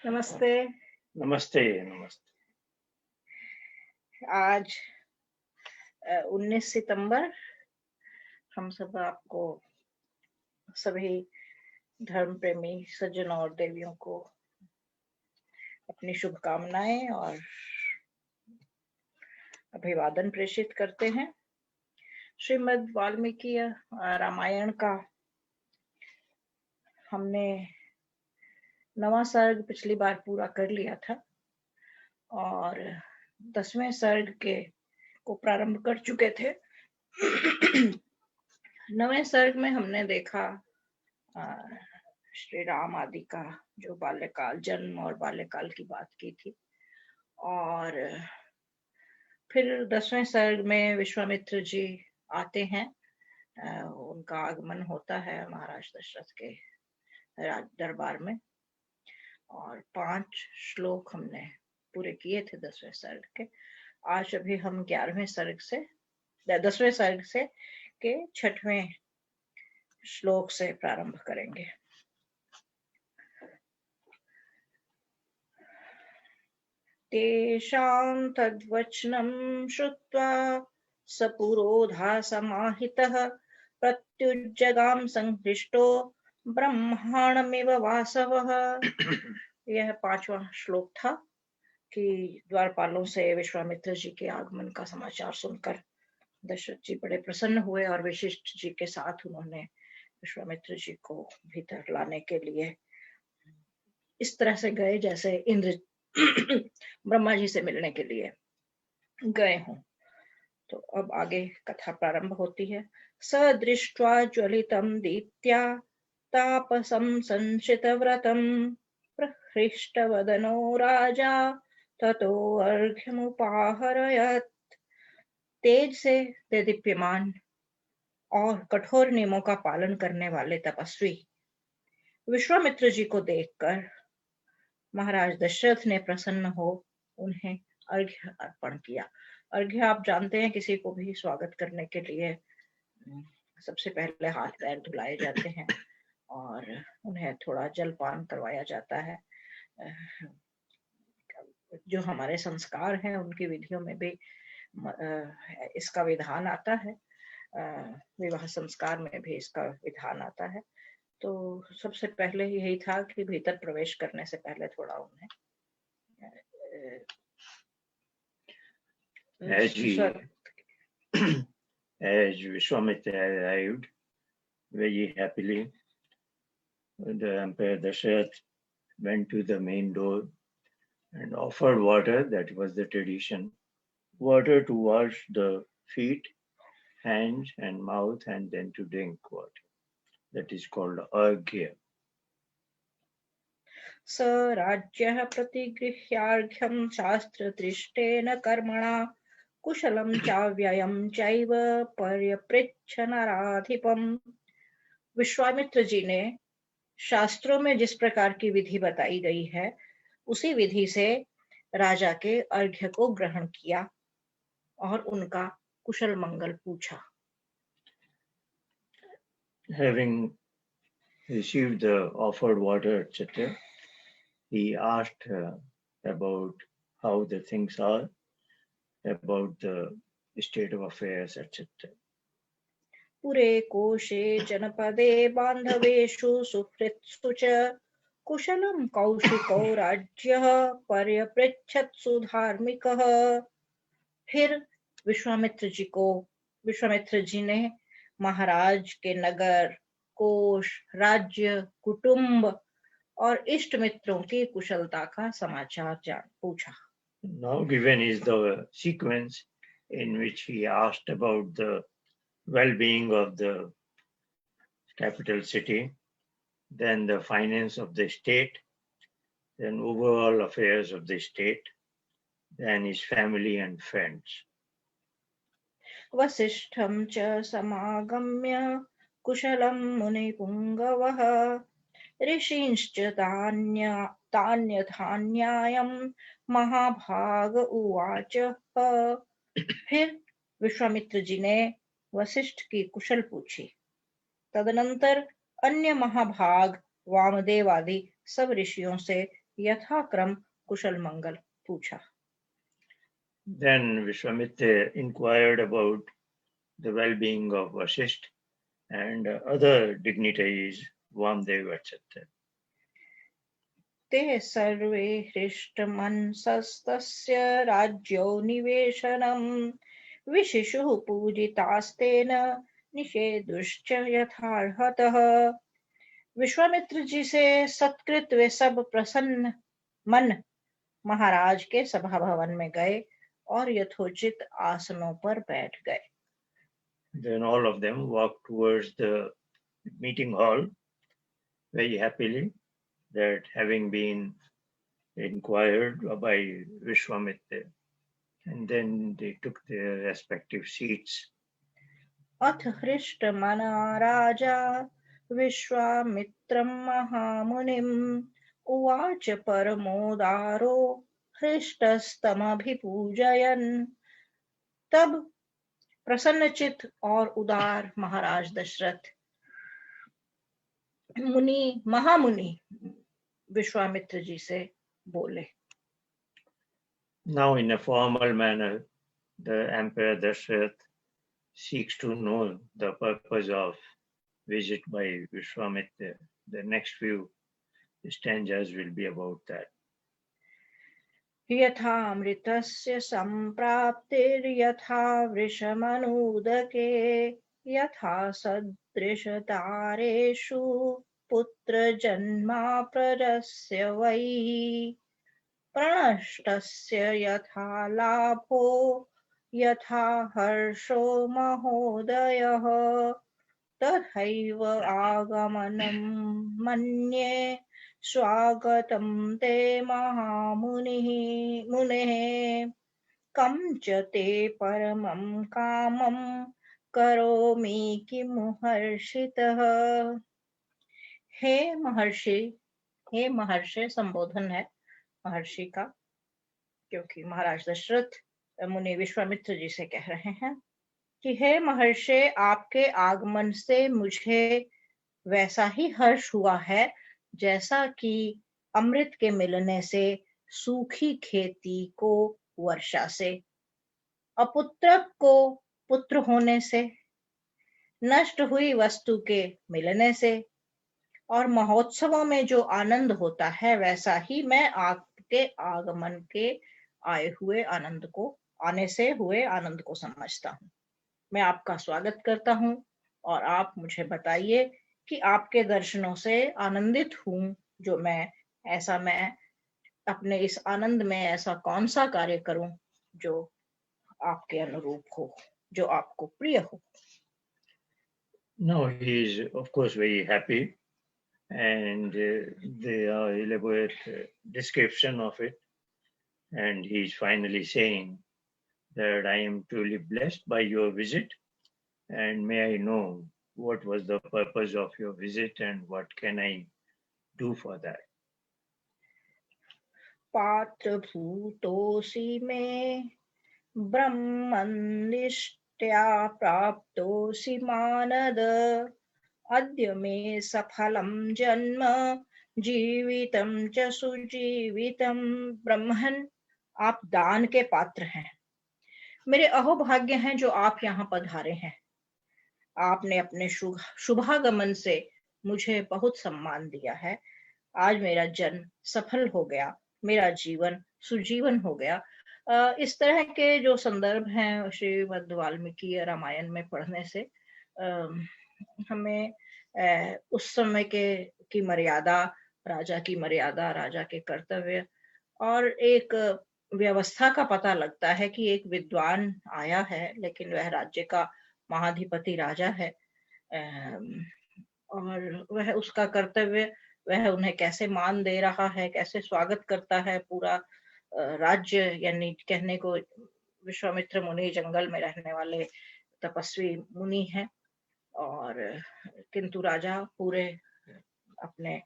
नमस्ते। नमस्ते, नमस्ते। आज 19 सितंबर हम सब आपको सभी धर्म प्रेमी सज्जनों और देवियों को अपनी शुभकामनाएं और अभिवादन प्रेषित करते हैं। श्रीमद् वाल्मीकि रामायण का हमने 9वां सर्ग पिछली बार पूरा कर लिया था और 10वें सर्ग को प्रारंभ कर चुके थे। 9वें सर्ग में हमने देखा श्री राम आदि का जो बाल्यकाल, जन्म और बाल्यकाल की बात की थी, और फिर 10वें सर्ग में विश्वामित्र जी आते हैं। उनका आगमन होता है महाराज दशरथ के राज दरबार में, और 5 श्लोक हमने पूरे किए थे 10वें सर्ग के। आज अभी हम 11वें सर्ग से 10वें सर्ग से के 6वें श्लोक से प्रारंभ करेंगे। तेषां तद्वचनं श्रुत्वा स पुरोधा समाहितः प्रत्युज्जगाम संहृष्टो ब्रह्माणमिव वासवः। यह 5वां श्लोक था कि द्वारपालों से विश्वामित्र जी के आगमन का समाचार सुनकर दशरथ जी बड़े प्रसन्न हुए और वशिष्ठ जी के साथ उन्होंने विश्वामित्र जी को भीतर लाने के लिए इस तरह से गए जैसे इंद्र ब्रह्मा जी से मिलने के लिए गए हों। तो अब आगे कथा प्रारंभ होती है। स दृष्ट्वा ज्वलितं दीप्त्या तापसं संशितव्रतं प्रहृष्टवदनो राजा ततो अर्घ्यमुपाहरयत्। तेज से देदीप्यमान और कठोर नियमों का पालन करने वाले तपस्वी विश्वामित्र जी को देखकर महाराज दशरथ ने प्रसन्न हो उन्हें अर्घ्य अर्पण किया। अर्घ्य आप जानते हैं, किसी को भी स्वागत करने के लिए सबसे पहले हाथ पैर धुलाए जाते हैं और उन्हें थोड़ा जलपान करवाया जाता है। जो हमारे संस्कार हैं उनकी विधियों में भी इसका विधान आता है। विवाह संस्कार में भी इसका विधान आता है। तो सबसे पहले यही था कि भीतर प्रवेश करने से पहले थोड़ा उन्हें as Vishwamitra arrived very happily, the Emperor Dasharath went to the main door and offered water. That was the tradition. Water to wash the feet, hands and mouth, and then to drink water. That is called arghya. स राज्यः प्रतिगृह्यार्घ्यं शास्त्रदृष्टेन कर्मणा कुशलं चाव्ययं चैव पर्यपृच्छ नराधिपम्। विश्वामित्र जी ने शास्त्रों में जिस प्रकार की विधि बताई गई है उसी विधि से राजा के अर्घ्य को ग्रहण किया और उनका कुशल मंगल पूछा। Having received the offered water, etc., he asked about how the things are, about the state of affairs, etc. पुरे कोशे जनपदे बांधवेषु सुहृत्सु च कुशलं कौशिको राज्यः पर्यपृच्छत्सु धार्मिकः। फिर विश्वामित्र जी ने महाराज के नगर, कोश, राज्य, कुटुंब और इष्ट मित्रों की कुशलता का समाचार पूछा। Now given is the sequence in which he asked about the well-being of the capital city, then the finance of the state, then overall affairs of the state, then his family and friends. वसिष्ठं च समागम्य कुशलं मुनिपुङ्गवः ऋषींश्च तान्यथान्यायं महाभाग उवाच। फिर विश्वामित्र जी ने वशिष्ठ की कुशल पूछी। तदनंतर अन्य महाभाग वामदेव आदि सब ऋषियों से यथाक्रम कुशल मंगल पूछा। Then Vishwamitra inquired about the well-being of Vasishtha and other dignitaries, Vamdev, etc. ते सर्वे हृष्टमनसस्तस्य राज्यो निवेशनम् विशिशुः पूजितास्तेन निषेधुश्च यथार्हतः। विश्वामित्र जी से सत्कृत वे सब प्रसन्न मन महाराज के सभा भवन में गए और यथोचित आसनों पर बैठ गए। Then all of them walked towards the meeting hall very happily, that having been inquired by Vishwamitra, and then they took their respective seats. अथ हृष्टमना राजा विश्वामित्रं महामुनिम् उवाच परमोदारो हृष्टस्तमभिपूजयन्। तब प्रसन्नचित और उदार महाराज दशरथ महामुनि विश्वामित्र जी से बोले। Now, in a formal manner, the Emperor Dashrath seeks to know the purpose of visit by Vishwamitra. The next few stanzas will be about that. यथामृतस्य सम्प्राप्तिर्यथा वृषमनूदके यथा सदृशतारेषु पुत्रजन्माप्रजस्य वै प्रणष्टस्य यथा लाभो यथा हर्षो महोदयः तथैव आगमनं मन्ये स्वागतं ते मुनेः कं च ते परमं कामं करोमि किमुहर्षितः। हे महर्षि संबोधन है महर्षि का, क्योंकि महाराज दशरथ मुनि विश्वामित्र जी से कह रहे हैं कि हे महर्षि, आपके आगमन से मुझे वैसा ही हर्ष हुआ है जैसा कि अमृत के मिलने से सूखी खेती को वर्षा से, अपुत्रक को पुत्र होने से, नष्ट हुई वस्तु के मिलने से और महोत्सवों में जो आनंद होता है, वैसा ही मैं आपके आगमन के आने से हुए आनंद को समझता हूँ। मैं आपका स्वागत करता हूँ और आप मुझे बताइए कि आपके दर्शनों से आनंदित हूँ जो मैं अपने इस आनंद में ऐसा कौन सा कार्य करूं जो आपके अनुरूप हो, जो आपको प्रिय हो। Now he is, of course, very happy, and they are elaborate description of it, and he is finally saying that I am truly blessed by your visit, and may I know what was the purpose of your visit and what can I do for that. पात्र भूतोऽसि मे ब्रह्मनिष्ठया प्राप्तोऽसि मानद अद्य मे सफलं जन्म जीवितं च सुजीवितं। ब्रह्मन, आप दान के पात्र हैं। मेरे अहोभाग्य हैं जो आप यहाँ पधारे हैं। आपने अपने शुभागमन से मुझे बहुत सम्मान दिया है। आज मेरा जन्म सफल हो गया, मेरा जीवन सुजीवन हो गया। इस तरह के जो संदर्भ हैं श्रीमद् वाल्मीकि रामायण में पढ़ने से हमें उस समय की मर्यादा, राजा की मर्यादा, राजा के कर्तव्य और एक व्यवस्था का पता लगता है कि एक विद्वान आया है, लेकिन वह राज्य का महाधिपति राजा है और वह उसका कर्तव्य, वह उन्हें कैसे मान दे रहा है, कैसे स्वागत करता है। पूरा राज्य, यानी कहने को विश्वामित्र मुनि जंगल में रहने वाले तपस्वी मुनि हैं, और किंतु राजा पूरे अपने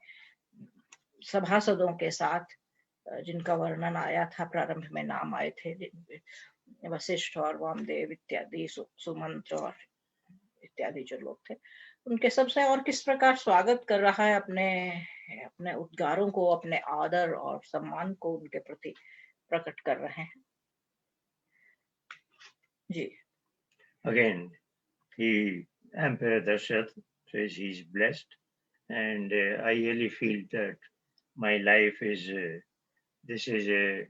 सभासदों के साथ, जिनका वर्णन आया था, प्रारंभ में नाम आए थे, वशिष्ठ और वामदेव इत्यादि, सुमंत्र और इत्यादि जो लोग थे, उनके सबसे और किस प्रकार स्वागत कर रहा है, अपने अपने उद्गारों को, अपने आदर और सम्मान को उनके प्रति प्रकट कर रहे हैं। जी। Again, the Emperor Dasharatha says he is blessed, and I really feel that my life is this is a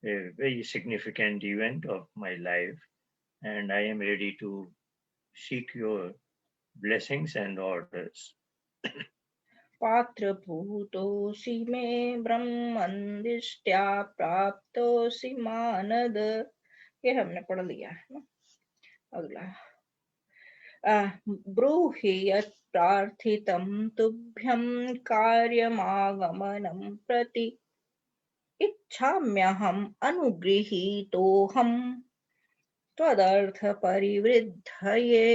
very significant event of my life, and I am ready to seek your blessings and orders. पात्र भूतोऽसि मे ब्रह्मन्दिष्ट्या प्राप्तोऽसि मानद। ये हमने पढ़ लिया है ना। अगला ब्रूहि यत् प्रार्थितं तुभ्यं कार्यमागमनं प्रति इच्छाम्यहम् अनुगृहीतोऽहम् त्वदर्थ परिवृद्धये।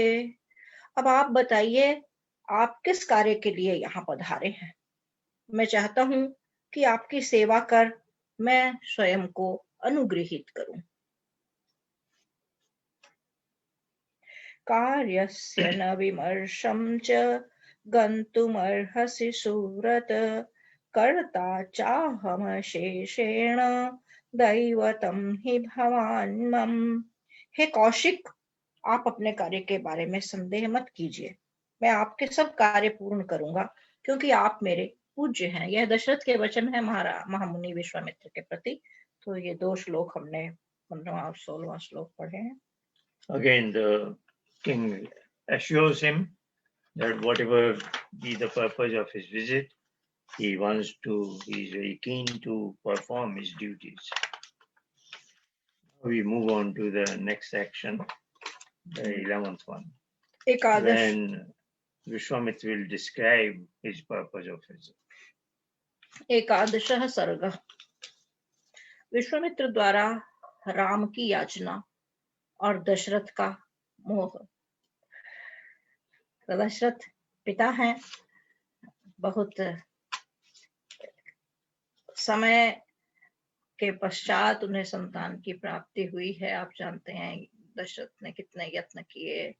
अब आप बताइए, आप किस कार्य के लिए यहाँ पधारे हैं? मैं चाहता हूँ कि आपकी सेवा कर मैं स्वयं को अनुगृहीत करूं। कार्यस्य न विमर्शं च गन्तुमर्हसि सुव्रत कर्ता चाहमशेषेण दैवतं हि भवान् मम। हे कौशिक, आप अपने कार्य के बारे में संदेह मत कीजिए, मैं आपके सब कार्य पूर्ण करूंगा क्योंकि आप मेरे पूज्य हैं। यह दशरथ के वचन है महामुनि विश्वामित्र के प्रति। तो ये 2 श्लोक हमने 15वां और 16वां श्लोक पढ़े हैं। Again, the king assures him that whatever be the purpose of his visit, he is very keen to perform his duties. We move on to the next section, the 11th one. Then Vishwamitra will describe his purpose of visit. एकादशः सर्ग। विश्वामित्र द्वारा राम की याचना और दशरथ का मोह। दशरथ पिता हैं, बहुत समय के पश्चात उन्हें संतान की प्राप्ति हुई है। आप जानते हैं दशरथ ने कितने यत्न किए,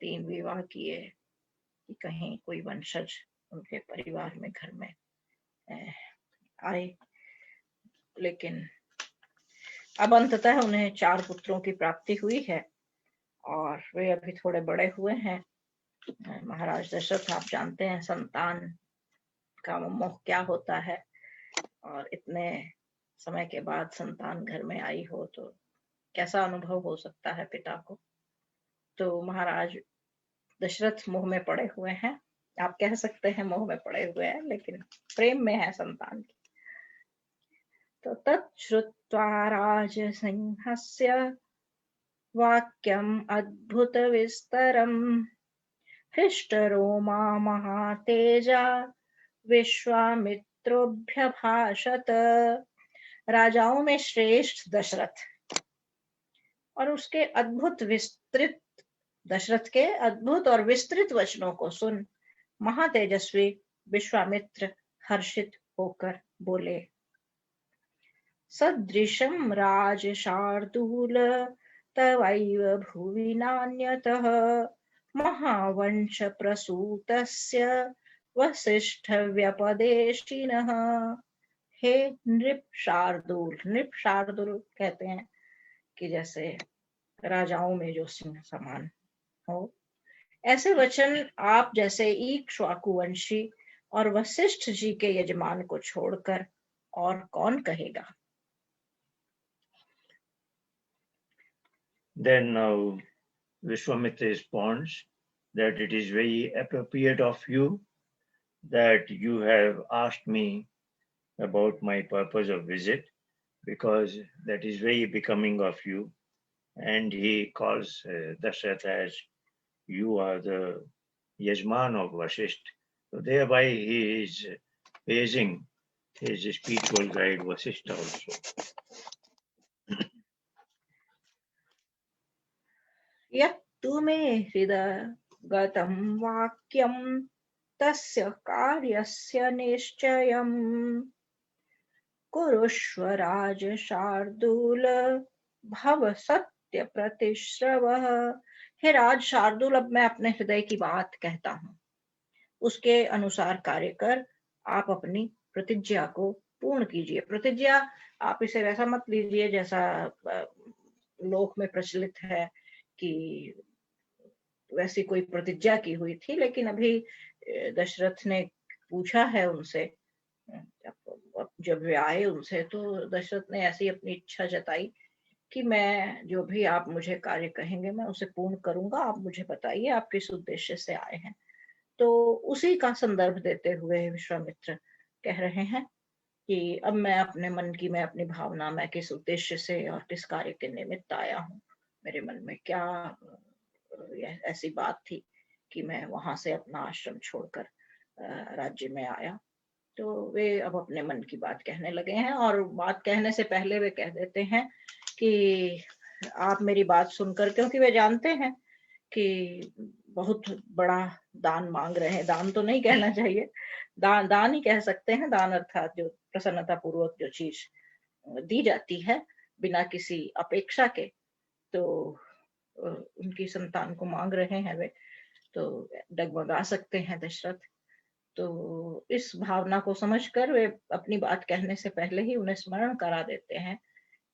3 विवाह किए कि कहीं कोई वंशज उनके परिवार में, घर में आए, लेकिन अब अंततः उन्हें 4 पुत्रों की प्राप्ति हुई है और वे अभी थोड़े बड़े हुए हैं। महाराज दशरथ, आप जानते हैं संतान का मोह क्या होता है, और इतने समय के बाद संतान घर में आई हो तो कैसा अनुभव हो सकता है पिता को। तो महाराज दशरथ मोह में पड़े हुए हैं। आप कह सकते हैं मोह में पड़े हुए हैं, लेकिन प्रेम में है संतान की। तो तच्छ्रुत्वा राजसिंहस्य वाक्यम् अद्भुत विस्तरम् हृष्टरोमा महातेजा विश्वामित्रोऽभ्यभाषत। राजाओं में श्रेष्ठ दशरथ और उसके दशरथ के अद्भुत और विस्तृत वचनों को सुन महातेजस्वी विश्वामित्र हर्षित होकर बोले। सदृशं राजशार्दूल तवैव भुवि नान्यतः महावंश प्रसूतस्य वसिष्ठ व्यपदेशिनः। हे नृप शार्दूल, नृप शार्दूल कहते हैं कि जैसे राजाओं में जो सिंह समान हो, ऐसे वचन आप जैसे इक्ष्वाकुवंशी और वशिष्ठ जी के यजमान को छोड़कर और कौन कहेगा। Then now Vishwamitra responds that it is very appropriate of you that you have asked me about my purpose of visit, because that is very becoming of you. And he calls Dashrath as you are the Yajman of Vasisht. So thereby he is praising his spiritual guide Vasisht also. यत्तु मे हृदयगतं वाक्यं तस्य कार्यस्य निश्चयम् कुरुष्व राजशार्दूल भव सत्य प्रतिश्रवः। हे राज शार्दूल, अब मैं अपने हृदय की बात कहता हूँ, उसके अनुसार कार्य कर आप अपनी प्रतिज्ञा को पूर्ण कीजिए। प्रतिज्ञा आप इसे वैसा मत लीजिए जैसा लोक में प्रचलित है कि वैसी कोई प्रतिज्ञा की हुई थी, लेकिन अभी दशरथ ने पूछा है उनसे, जब वे आए उनसे, तो दशरथ ने ऐसी अपनी इच्छा जताई कि मैं जो भी आप मुझे कार्य कहेंगे मैं उसे पूर्ण करूंगा, आप मुझे बताइए आप किस उद्देश्य से आए हैं। तो उसी का संदर्भ देते हुए विश्वामित्र कह रहे हैं कि अब मैं अपने मन की, मैं अपनी भावना, मैं किस उद्देश्य से और किस कार्य के निमित्त आया हूँ, मेरे मन में क्या ऐसी बात थी कि मैं वहां से अपना आश्रम छोड़कर राज्य में आया। तो वे अब अपने मन की बात कहने लगे हैं, और बात कहने से पहले वे कह देते हैं कि आप मेरी बात सुनकर, क्योंकि वे जानते हैं कि बहुत बड़ा दान मांग रहे हैं, दान तो नहीं कहना चाहिए, दान ही कह सकते हैं, दान अर्थात जो प्रसन्नता पूर्वक जो चीज दी जाती है बिना किसी अपेक्षा के, तो उनकी संतान को मांग रहे हैं वे, तो डगमगा सकते हैं दशरथ। तो इस भावना को समझकर वे अपनी बात कहने से पहले ही उन्हें स्मरण करा देते हैं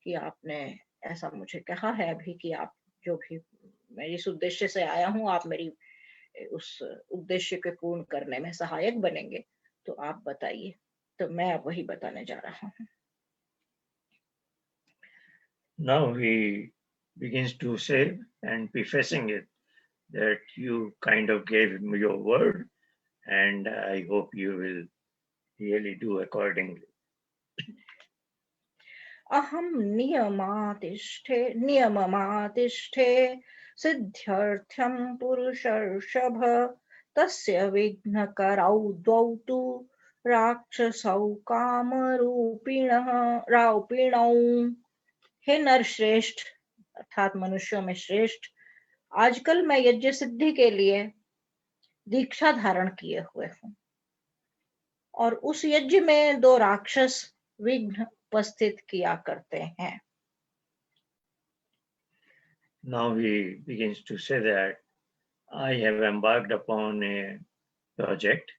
कि आपने ऐसा मुझे कहा है अभी कि आप जो भी, मैं जिस उद्देश्य से आया हूँ आप मेरी उस उद्देश्य के पूर्ण करने में सहायक बनेंगे, तो आप बताइए। तो मैं अब वही बताने जा रहा हूँ। Now he begins to say and prefacing it that you kind of gave me your word, and I hope you will really do accordingly. अहम नियममातिष्ठे सिद्ध्यर्थ्यं पुरुषर्षभ, तस्य विघ्नकरौ द्वौ तु राक्षसौ राउपिणौ। हे नरश्रेष्ठ अर्थात मनुष्यों में श्रेष्ठ, आजकल मैं यज्ञ सिद्धि के लिए दीक्षा धारण किए हुए हूँ, और उस यज्ञ में दो राक्षस विघ्न उपस्थित किया करते हैं। Now he begins to say that I have embarked upon a project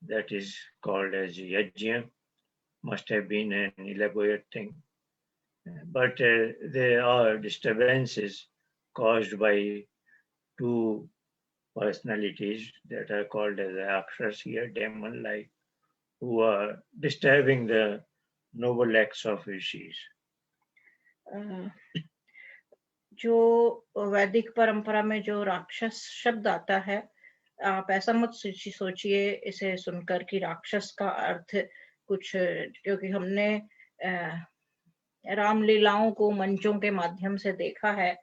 that is called as Yajna, must have been an elaborate thing. But there are disturbances caused by two personalities that are called as Rakshas here, demon-like, who are disturbing the noble acts of rishis. जो वैदिक परंपरा में जो राक्षस शब्द आता है, आप ऐसा मत सोचिए इसे सुनकर कि राक्षस का अर्थ कुछ, क्योंकि हमने रामलीलाओं को मंचों के माध्यम से देखा है,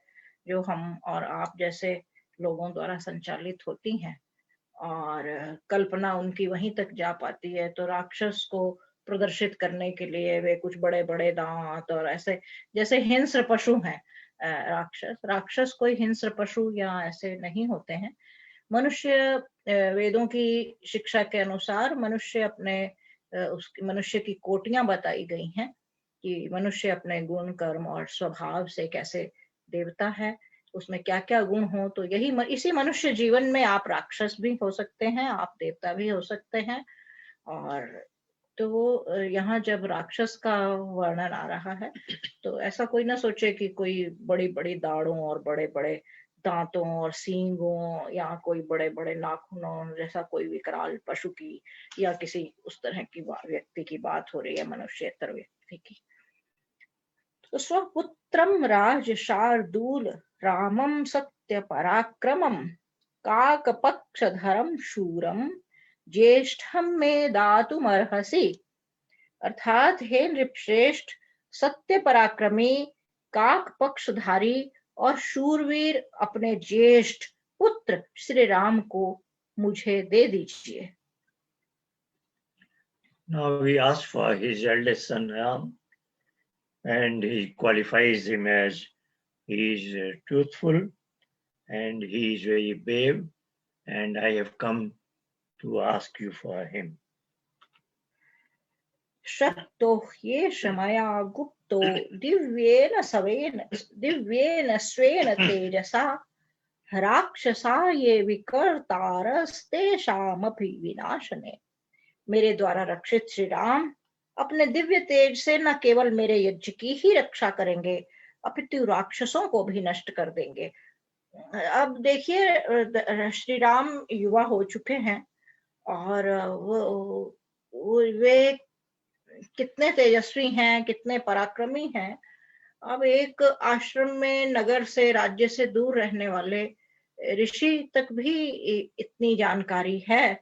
जो हम और आप जैसे लोगों द्वारा संचालित होती हैं, और कल्पना उनकी वहीं तक जा पाती है। तो राक्षस को प्रदर्शित करने के लिए वे कुछ बड़े बड़े दांत और ऐसे, जैसे हिंस्र पशु हैं राक्षस कोई हिंस्र पशु या ऐसे नहीं होते हैं। मनुष्य, वेदों की शिक्षा के अनुसार मनुष्य अपने मनुष्य की कोटियां बताई गई हैं कि मनुष्य अपने गुण कर्म और स्वभाव से कैसे देवता है, उसमें क्या क्या गुण हो। तो यही इसी मनुष्य जीवन में आप राक्षस भी हो सकते हैं, आप देवता भी हो सकते हैं। और तो यहाँ जब राक्षस का वर्णन आ रहा है तो ऐसा कोई ना सोचे कि कोई बड़ी बड़ी दाढ़ों और बड़े बड़े दांतों और सींगों या कोई बड़े बड़े नाखूनों जैसा कोई विकराल पशु की या किसी उस तरह की व्यक्ति की बात हो रही है, मनुष्यतर व्यक्ति की। तो स्वपुत्रम राज शार्दूल रामम सत्य पराक्रमम काकपक्षधरम शूरम ज्येष्ठम में दातुमर्हसि। अर्थात हे नृपश्रेष्ठ, सत्य पराक्रमी, काक पक्षधारी और शूरवीर अपने ज्येष्ठ पुत्र श्री राम को मुझे दे दीजिए। Now he asks for his eldest son Ram, and he qualifies him as he is truthful and he is very brave, and I have come to ask you for him. शक्तो ह्येष मया गुप्तो दिव्येन स्वेन तेजसा राक्षसा ये विकर्तारस्तेषामपि विनाशने। मेरे द्वारा रक्षित श्री राम अपने दिव्य तेज से न केवल मेरे यज्ञ की ही रक्षा करेंगे अपितु राक्षसों को भी नष्ट कर देंगे। अब देखिए श्री राम युवा हो चुके हैं और वे कितने तेजस्वी हैं, कितने पराक्रमी हैं। अब एक आश्रम में नगर से, राज्य से दूर रहने वाले ऋषि तक भी इतनी जानकारी है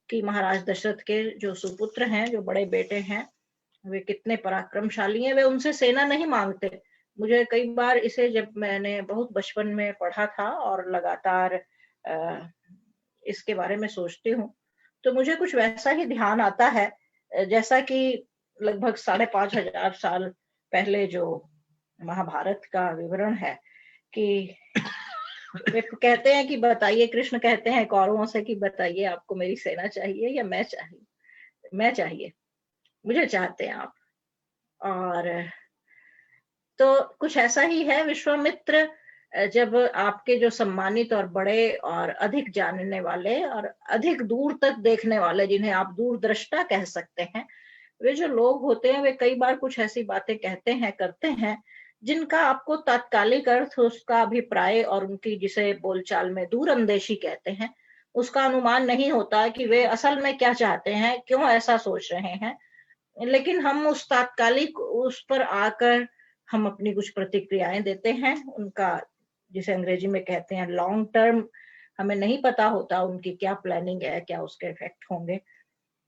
कि महाराज दशरथ के जो सुपुत्र हैं, जो बड़े बेटे हैं, वे कितने पराक्रमशाली हैं। वे उनसे सेना नहीं मांगते। मुझे कई बार इसे, जब मैंने बहुत बचपन में पढ़ा था और लगातार इसके बारे में सोचती हूँ, तो मुझे कुछ वैसा ही ध्यान आता है जैसा कि लगभग 5,500 साल पहले जो महाभारत का विवरण है कि वे कहते हैं कि बताइए, कृष्ण कहते हैं कौरवों से कि बताइए आपको मेरी सेना चाहिए या मैं चाहिए, मुझे चाहते हैं आप। और तो कुछ ऐसा ही है। विश्वामित्र जब आपके जो सम्मानित और बड़े और अधिक जानने वाले और अधिक दूर तक देखने वाले, जिन्हें आप दूरदृष्टा कह सकते हैं, वे जो लोग होते हैं, वे कई बार कुछ ऐसी बातें कहते हैं, करते हैं, जिनका आपको तात्कालिक अर्थ, उसका अभिप्राय और उनकी, जिसे बोलचाल में दूरअंदेशी कहते हैं, उसका अनुमान नहीं होता कि वे असल में क्या चाहते हैं, क्यों ऐसा सोच रहे हैं। लेकिन हम उस तात्कालिक उस पर आकर हम अपनी कुछ प्रतिक्रियाएं देते हैं। उनका, जिसे अंग्रेजी में कहते हैं लॉन्ग टर्म, हमें नहीं पता होता उनकी क्या प्लानिंग है, क्या उसके इफेक्ट होंगे।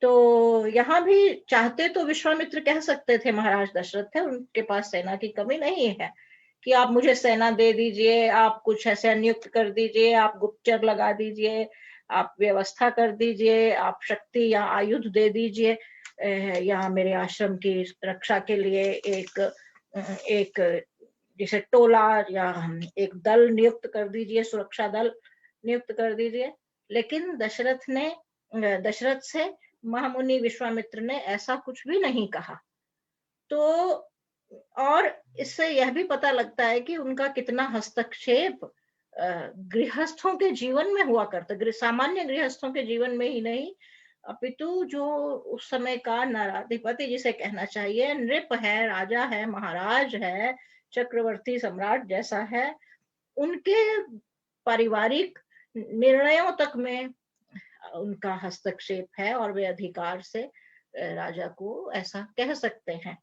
तो यहाँ भी चाहते तो विश्वामित्र कह सकते थे, महाराज दशरथ थे, उनके पास सेना की कमी नहीं है, कि आप मुझे सेना दे दीजिए, आप कुछ ऐसे नियुक्त कर दीजिए, आप गुप्तचर लगा दीजिए, आप व्यवस्था कर दीजिए, आप शक्ति या आयुध दे दीजिए, या मेरे आश्रम की रक्षा के लिए एक जैसे टोला या एक दल नियुक्त कर दीजिए, सुरक्षा दल नियुक्त कर दीजिए। लेकिन दशरथ से महामुनि विश्वामित्र ने ऐसा कुछ भी नहीं कहा। तो और इससे यह भी पता लगता है कि उनका कितना हस्तक्षेप गृहस्थों के जीवन में हुआ करता, सामान्य गृहस्थों के जीवन में ही नहीं, अपितु जो उस समय का नराधिपति, जिसे कहना चाहिए, नृप है, राजा है, महाराज है, चक्रवर्ती सम्राट जैसा है, उनके पारिवारिक निर्णयों तक में उनका हस्तक्षेप है। और वे अधिकार से राजा को ऐसा कह सकते हैं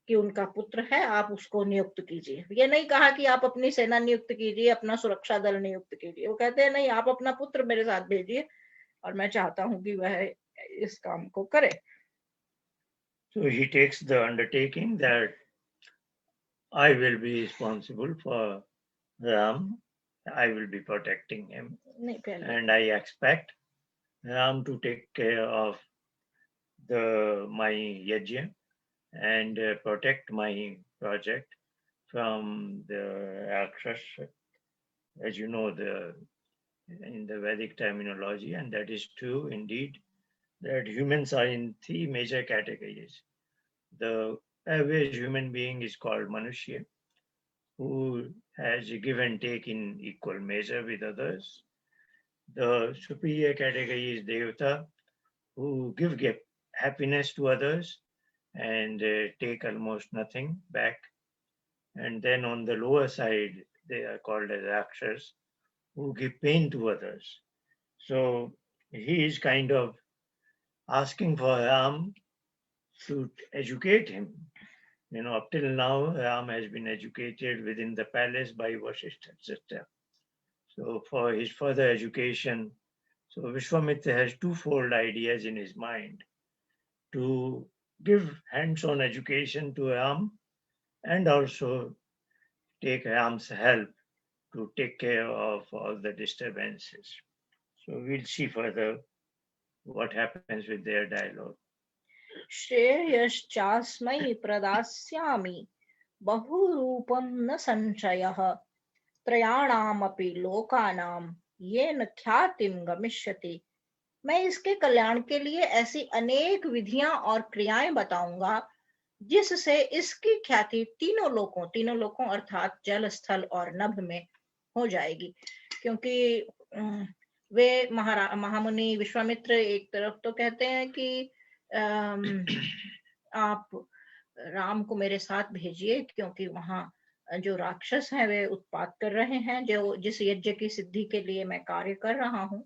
कि उनका पुत्र है, आप उसको नियुक्त कीजिए। ये नहीं कहा कि आप अपनी सेना नियुक्त कीजिए, अपना सुरक्षा दल नियुक्त कीजिए। वो कहते हैं नहीं, आप अपना पुत्र मेरे साथ भेजिए और मैं चाहता हूं कि वह इस काम को करे। So he takes the undertaking that I will be responsible for Ram. I will be protecting him, and I expect Ram to take care of my yajna and protect my project from the Rakshas, as you know, in the Vedic terminology, and that is true indeed, that humans are in three major categories. The average human being is called Manushya, who has a give and take in equal measure with others. The superior category is Devata, who give happiness to others and take almost nothing back. And then on the lower side, they are called as Rakshas, who give pain to others. So he is kind of asking for Ram to educate him. You know, up till now, Ram has been educated within the palace by Vasishtha, etc. So for his further education, so Vishwamitra has twofold ideas in his mind: to give hands-on education to Ram and also take Ram's help to take care of all the disturbances. So we'll see further what happens with their dialogue. श्रेयश्चास्मै प्रदास्यामि बहुरूपं न संशयः त्रयाणामपि लोकानां येन ख्यातिं गमिष्यति। मैं इसके कल्याण के लिए ऐसी अनेक विधियां और क्रियाएं बताऊंगा जिससे इसकी ख्याति तीनों लोकों अर्थात जल, स्थल और नभ में हो जाएगी। क्योंकि वे महामुनि विश्वामित्र एक तरफ तो कहते हैं कि अम, आप राम को मेरे साथ भेजिए, क्योंकि वहां जो राक्षस हैं वे उत्पात कर रहे हैं, जो जिस यज्ञ की सिद्धि के लिए मैं कार्य कर रहा हूँ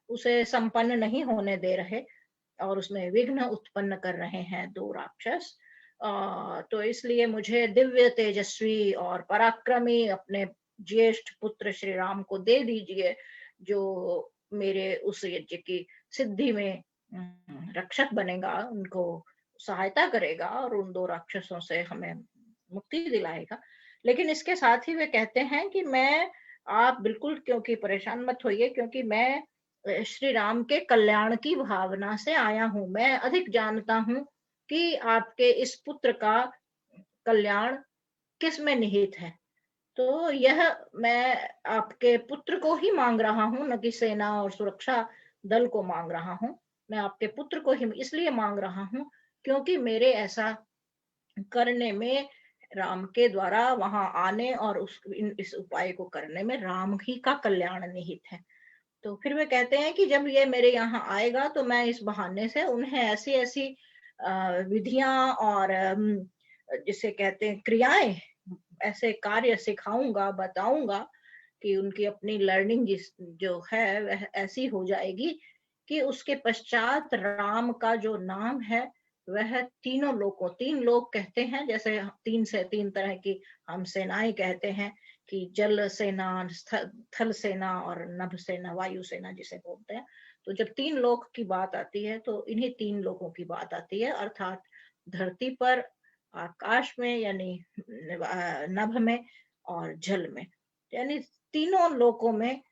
उसे संपन्न नहीं होने दे रहे और उसमें विघ्न उत्पन्न कर रहे हैं दो राक्षस। तो इसलिए मुझे दिव्य तेजस्वी और पराक्रमी अपने ज्येष्ठ पुत्र श्री राम को दे दीजिए, जो मेरे उस यज्ञ की सिद्धि में रक्षक बनेगा, उनको सहायता करेगा और उन दो राक्षसों से हमें मुक्ति दिलाएगा। लेकिन इसके साथ ही वे कहते हैं कि आप बिल्कुल क्योंकि परेशान मत होइए, क्योंकि मैं श्री राम के कल्याण की भावना से आया हूँ। मैं अधिक जानता हूँ कि आपके इस पुत्र का कल्याण किस में निहित है। तो यह मैं आपके पुत्र को ही मांग रहा हूँ, न कि सेना और सुरक्षा दल को मांग रहा हूँ। मैं आपके पुत्र को ही इसलिए मांग रहा हूँ क्योंकि मेरे ऐसा करने में, राम के द्वारा वहां आने और इस उपाय को करने में राम ही का कल्याण निहित है। तो फिर वे कहते हैं कि जब ये मेरे यहाँ आएगा तो मैं इस बहाने से उन्हें ऐसी ऐसी विधियां और जिसे कहते हैं क्रियाएं, ऐसे कार्य सिखाऊंगा, बताऊंगा कि उनकी अपनी लर्निंग जो है वह ऐसी हो जाएगी कि उसके पश्चात राम का जो नाम है वह तीनों लोगों, तीन लोग कहते हैं, जैसे तीन से तीन तरह की हम सेनाएं कहते हैं कि जल सेना, थल सेना और नभ सेना, वायु सेना जिसे बोलते हैं। तो जब तीन लोक की बात आती है तो इन्हीं तीन लोगों की बात आती है, अर्थात धरती पर, आकाश में यानी नभ में और जल में, यानी तीनों लोकों में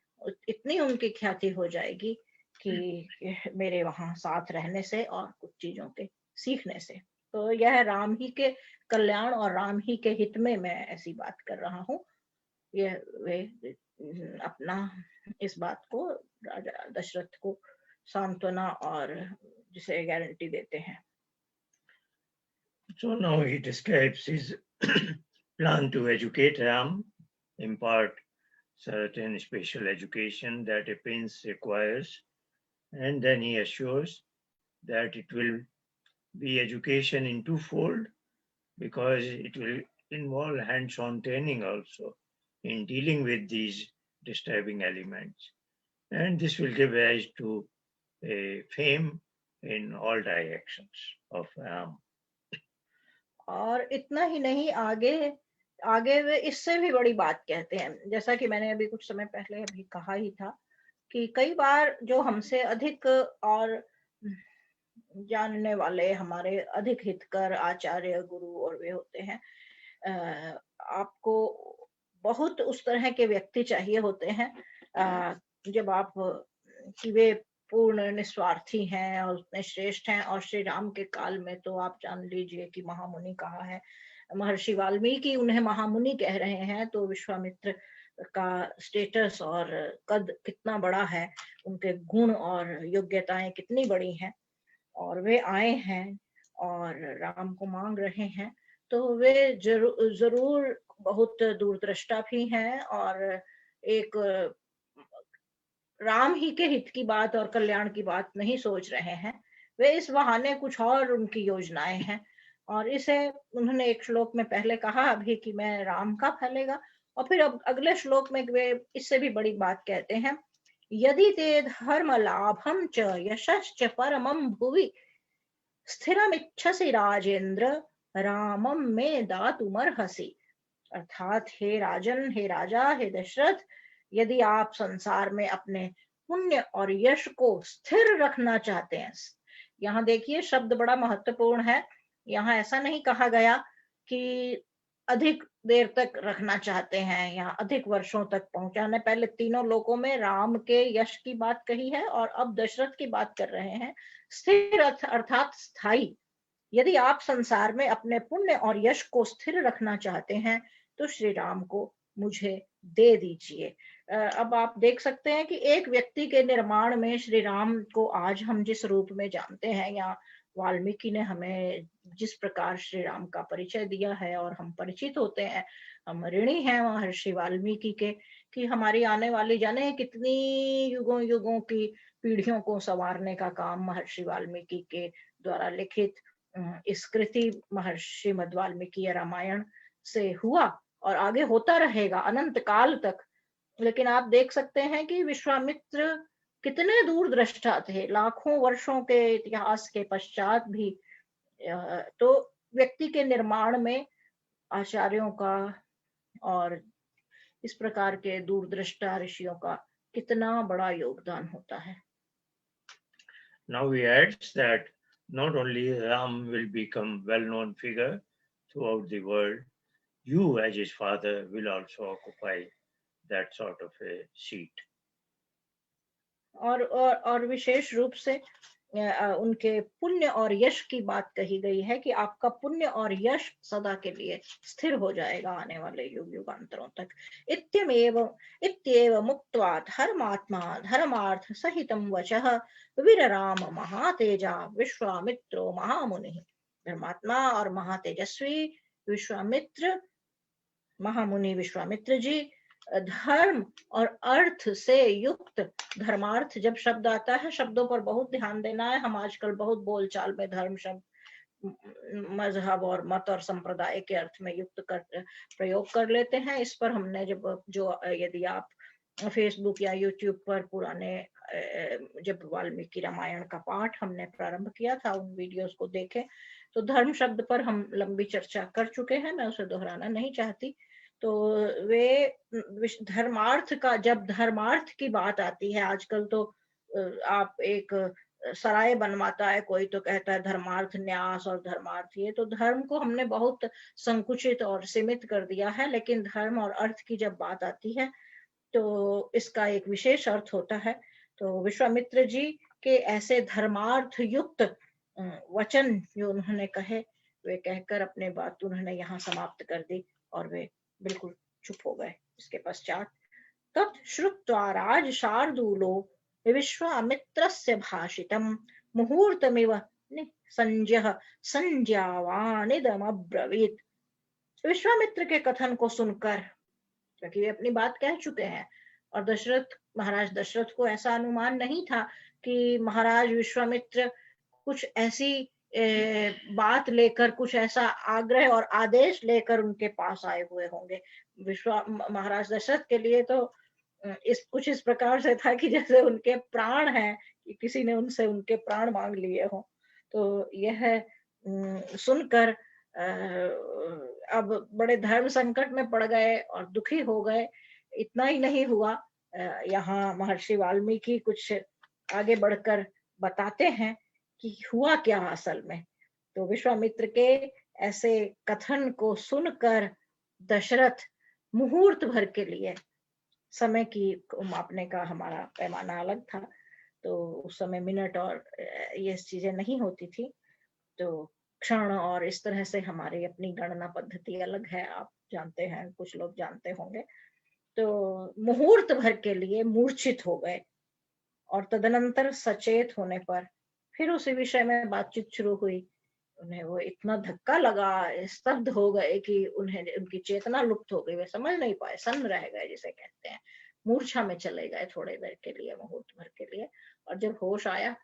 इतनी उनकी ख्याति हो जाएगी कि मेरे वहां साथ रहने से और कुछ चीजों के सीखने से। तो यह राम ही के कल्याण और राम ही के हित में मैं ऐसी बात कर रहा हूँ। ये वे अपना इस बात को राजा दशरथ को सांत्वना और जिसे गारंटी देते हैं। So now he describes his plan to educate Ram, impart certain special education that a prince requires, and then he assures that it will be education in twofold, because it will involve hands-on training also in dealing with these disturbing elements. And this will give rise to a fame in all directions of Ram. और इतना ही नहीं, आगे आगे वे इससे भी बड़ी बात कहते हैं, जैसा कि मैंने अभी कुछ समय पहले अभी कहा ही था कि कई बार जो हमसे अधिक और जानने वाले, हमारे अधिक हितकर आचार्य गुरु और वे होते हैं, आपको बहुत उस तरह के व्यक्ति चाहिए होते हैं जब आप कि वे पूर्ण निस्वार्थी हैं और उतने श्रेष्ठ हैं। और श्री राम के काल में तो आप जान लीजिए कि महामुनि कहा है, महर्षि वाल्मीकि उन्हें महामुनि कह रहे हैं, तो विश्वामित्र का स्टेटस और कद कितना बड़ा है, उनके गुण और योग्यताएं कितनी बड़ी हैं, और वे आए हैं और राम को मांग रहे हैं। तो वे जरूर बहुत दूरदृष्टा भी हैं और एक राम ही के हित की बात और कल्याण की बात नहीं सोच रहे हैं। वे इस बहाने कुछ और उनकी योजनाएं हैं, और इसे उन्होंने एक श्लोक में पहले कहा अभी कि मैं राम का फैलेगा, और फिर अब अगले श्लोक में वे इससे भी बड़ी बात कहते हैं, यदि ते धर्म लाभम च यशश्च परमं भुवि स्थिरमिच्छसि राजेंद्र रामम में दातुमर्हसि। अर्थात हे राजन, हे राजा, हे दशरथ, यदि आप संसार में अपने पुण्य और यश को स्थिर रखना चाहते हैं, यहाँ देखिए शब्द बड़ा महत्वपूर्ण है। यहाँ ऐसा नहीं कहा गया कि अधिक देर तक रखना चाहते हैं या अधिक वर्षों तक पहुंचाने, पहले तीनों लोकों में राम के यश की बात कही है और अब दशरथ की बात कर रहे हैं। स्थिर अर्थात स्थायी। यदि आप संसार में अपने पुण्य और यश को स्थिर रखना चाहते हैं तो श्री राम को मुझे दे दीजिए। अब आप देख सकते हैं कि एक व्यक्ति के निर्माण में श्री राम को आज हम जिस रूप में जानते हैं, या वाल्मीकि ने हमें जिस प्रकार श्री राम का परिचय दिया है और हम परिचित होते हैं, हम ऋणी हैं महर्षि वाल्मीकि के कि हमारी आने वाली जाने कितनी युगों युगों की पीढ़ियों को संवारने का काम महर्षि वाल्मीकि के द्वारा लिखित इस कृति महर्षि मध् वाल्मीकि रामायण से हुआ और आगे होता रहेगा अनंत काल तक। लेकिन आप देख सकते हैं कि विश्वामित्र कितने दूरदृष्टा थे, लाखों वर्षों के इतिहास के पश्चात भी तो व्यक्ति के निर्माण में आचार्यों का और इस प्रकार के दूरदृष्टा ऋषियों का कितना बड़ा योगदान होता है। Now he adds that not only Ram will become well-known figure throughout the world, you as his father will also occupy that sort of a seat. और विशेष रूप से उनके पुण्य और यश की बात कही गई है कि आपका पुण्य और यश सदा के लिए स्थिर हो जाएगा आने वाले युग युगांतरों तक। इत्येव मुक्त्वा धर्मात्मा धर्मार्थ सहितं वचः विरराम महातेजा विश्वामित्रो महामुनि। धर्मात्मा और महातेजस्वी विश्वामित्र महामुनि विश्वामित्र जी धर्म और अर्थ से युक्त, धर्मार्थ जब शब्द आता है शब्दों पर बहुत ध्यान देना है। हम आजकल बहुत बोलचाल में धर्म शब्द मजहब और मत और संप्रदाय के अर्थ में युक्त कर प्रयोग कर लेते हैं। इस पर हमने यदि आप फेसबुक या यूट्यूब पर पुराने जब वाल्मीकि रामायण का पाठ हमने प्रारंभ किया था उन वीडियोस को देखें तो धर्म शब्द पर हम लंबी चर्चा कर चुके हैं, मैं उसे दोहराना नहीं चाहती। तो वे धर्मार्थ का, जब धर्मार्थ की बात आती है आजकल तो आप एक सराय बनवाता है कोई तो कहता है धर्मार्थ न्यास और धर्मार्थ ये, तो धर्म को हमने बहुत संकुचित और सीमित कर दिया है। लेकिन धर्म और अर्थ की जब बात आती है तो इसका एक विशेष अर्थ होता है। तो विश्वामित्र जी के ऐसे धर्मार्थ युक्त वचन जो उन्होंने कहे वे कहकर अपने बात उन्होंने यहाँ समाप्त कर दी और वे बिल्कुल चुप हो गए। इसके पश्चात तत् श्रुत्वा राज शार्दूलो विश्वामित्रस्य भाषितं मुहूर्तमिव संज्ञः संज्ञावानिदमब्रवीत्। विश्वामित्र के कथन को सुनकर, क्योंकि वे अपनी बात कह चुके हैं और महाराज दशरथ को ऐसा अनुमान नहीं था कि महाराज विश्वामित्र कुछ ऐसी बात लेकर, कुछ ऐसा आग्रह और आदेश लेकर उनके पास आए हुए होंगे। महाराज दशरथ के लिए तो कुछ इस प्रकार से था कि जैसे उनके प्राण हैं, कि किसी ने उनसे उनके प्राण मांग लिए हो। तो यह सुनकर अब बड़े धर्म संकट में पड़ गए और दुखी हो गए। इतना ही नहीं हुआ, यहाँ महर्षि वाल्मीकि कुछ आगे बढ़कर बताते हैं कि हुआ क्या असल में। तो विश्वामित्र के ऐसे कथन को सुनकर दशरथ मुहूर्त भर के लिए, समय की मापने का हमारा पैमाना अलग था तो उस समय मिनट और ये चीजें नहीं होती थी, तो क्षण और इस तरह से हमारी अपनी गणना पद्धति अलग है, आप जानते हैं, कुछ लोग जानते होंगे। तो मुहूर्त भर के लिए मूर्छित हो गए और तदनंतर सचेत होने पर फिर उसी विषय में बातचीत शुरू हुई। उन्हें वो इतना धक्का लगा, स्तब्ध हो गए कि उन्हें उनकी चेतना लुप्त हो गई, वे समझ नहीं पाए, सन्न रह गए जिसे कहते हैं, मूर्छा में चले गए थोड़ी देर के लिए, मुहूर्त भर के लिए। और जब होश आया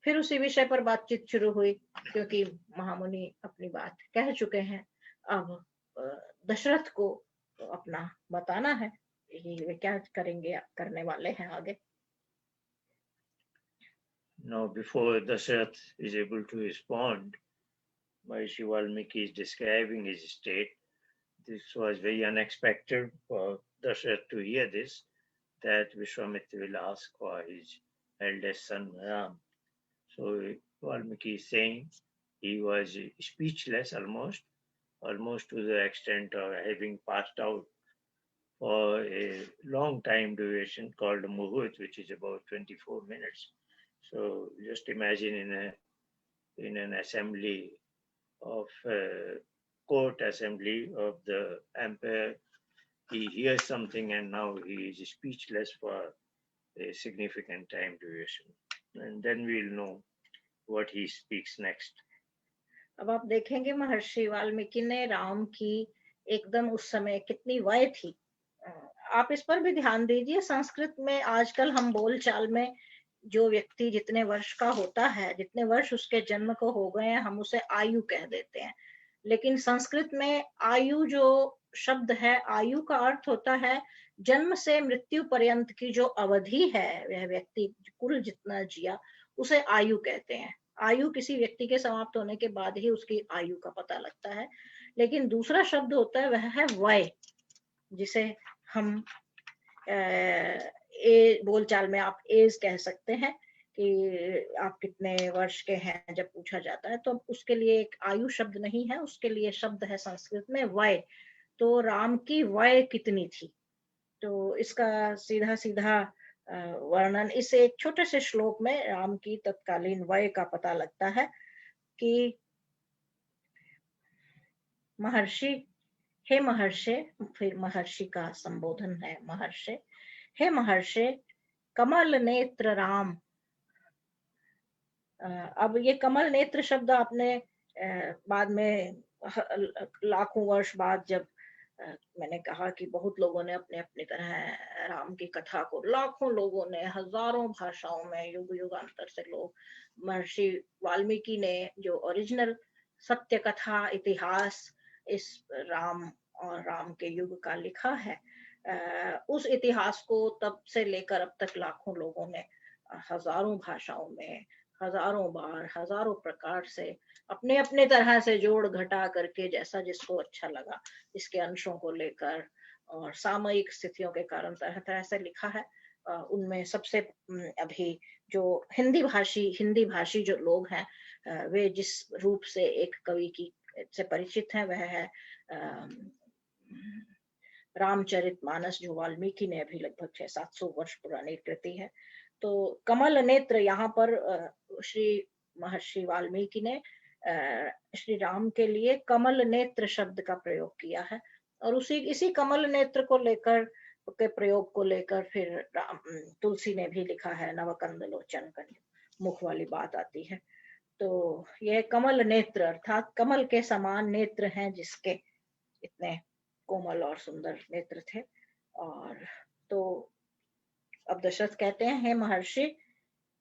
फिर उसी विषय पर बातचीत शुरू हुई, क्योंकि महामुनि अपनी बात कह चुके हैं। अब दशरथ को अपना बताना है कि वे क्या करेंगे, करने वाले हैं आगे। Now, before Dasharath is able to respond, Maharishi Valmiki is describing his state. This was very unexpected for Dasharath to hear this, that Vishwamitra will ask for his eldest son Ram. So Valmiki is saying he was speechless almost to the extent of having passed out for a long time duration called a muhurt, which is about 24 minutes. So just imagine in an assembly of court assembly of the emperor, he hears something and now he is speechless for a significant time duration. And then we'll know what he speaks next. अब आप देखेंगे महर्षि वाल्मीकि ने राम की एकदम उस समय कितनी वय थी। आप इस पर भी ध्यान दीजिए, संस्कृत में आजकल हम बोलचाल में जो व्यक्ति जितने वर्ष का होता है, जितने वर्ष उसके जन्म को हो गए हैं, हम उसे आयु कह देते हैं। लेकिन संस्कृत में आयु जो शब्द है, आयु का अर्थ होता है जन्म से मृत्यु पर्यंत की जो अवधि है, वह व्यक्ति कुल जितना जिया, उसे आयु कहते हैं। आयु किसी व्यक्ति के समाप्त होने के बाद ही उसकी आयु का पता लगता है। लेकिन दूसरा शब्द होता है, वह है वय, जिसे हम बोलचाल में आप एज कह सकते हैं कि आप कितने वर्ष के हैं जब पूछा जाता है, तो उसके लिए एक आयु शब्द नहीं है, उसके लिए शब्द है संस्कृत में वय। तो राम की वय कितनी थी, तो इसका सीधा सीधा वर्णन इस एक छोटे से श्लोक में राम की तत्कालीन वय का पता लगता है कि महर्षि, हे महर्षि, फिर महर्षि का संबोधन है महर्षि, हे महर्षि कमल नेत्र राम। अब ये कमल नेत्र शब्द आपने बाद में लाखों वर्ष बाद जब मैंने कहा कि बहुत लोगों ने अपने अपनी तरह राम की कथा को, लाखों लोगों ने हजारों भाषाओं में युग युगांतर से लोग, महर्षि वाल्मीकि ने जो ओरिजिनल सत्य कथा इतिहास इस राम और राम के युग का लिखा है, उस इतिहास को तब से लेकर अब तक लाखों लोगों ने हजारों भाषाओं में हजारों बार हजारों प्रकार से अपने अपने तरह से जोड़ घटा करके, जैसा जिसको अच्छा लगा, इसके अंशों को लेकर और सामयिक स्थितियों के कारण तरह तरह से लिखा है। उनमें सबसे अभी जो हिंदी भाषी जो लोग हैं, वे जिस रूप से एक कवि की से परिचित हैं, वह है रामचरितमानस, जो वाल्मीकि ने अभी लगभग 600-700 वर्ष पुरानी कृति है। तो कमल नेत्र यहाँ पर श्री महर्षि वाल्मीकि ने श्री राम के लिए कमल नेत्र शब्द का प्रयोग किया है, और इसी कमल नेत्र को लेकर के प्रयोग को लेकर फिर तुलसी ने भी लिखा है, नवकंद लोचन मुख वाली बात आती है। तो यह कमल नेत्र अर्थात कमल के समान नेत्र हैं जिसके, इतने कोमल और सुंदर नेत्र थे। और तो अब दशरथ कहते हैं, हे महर्षि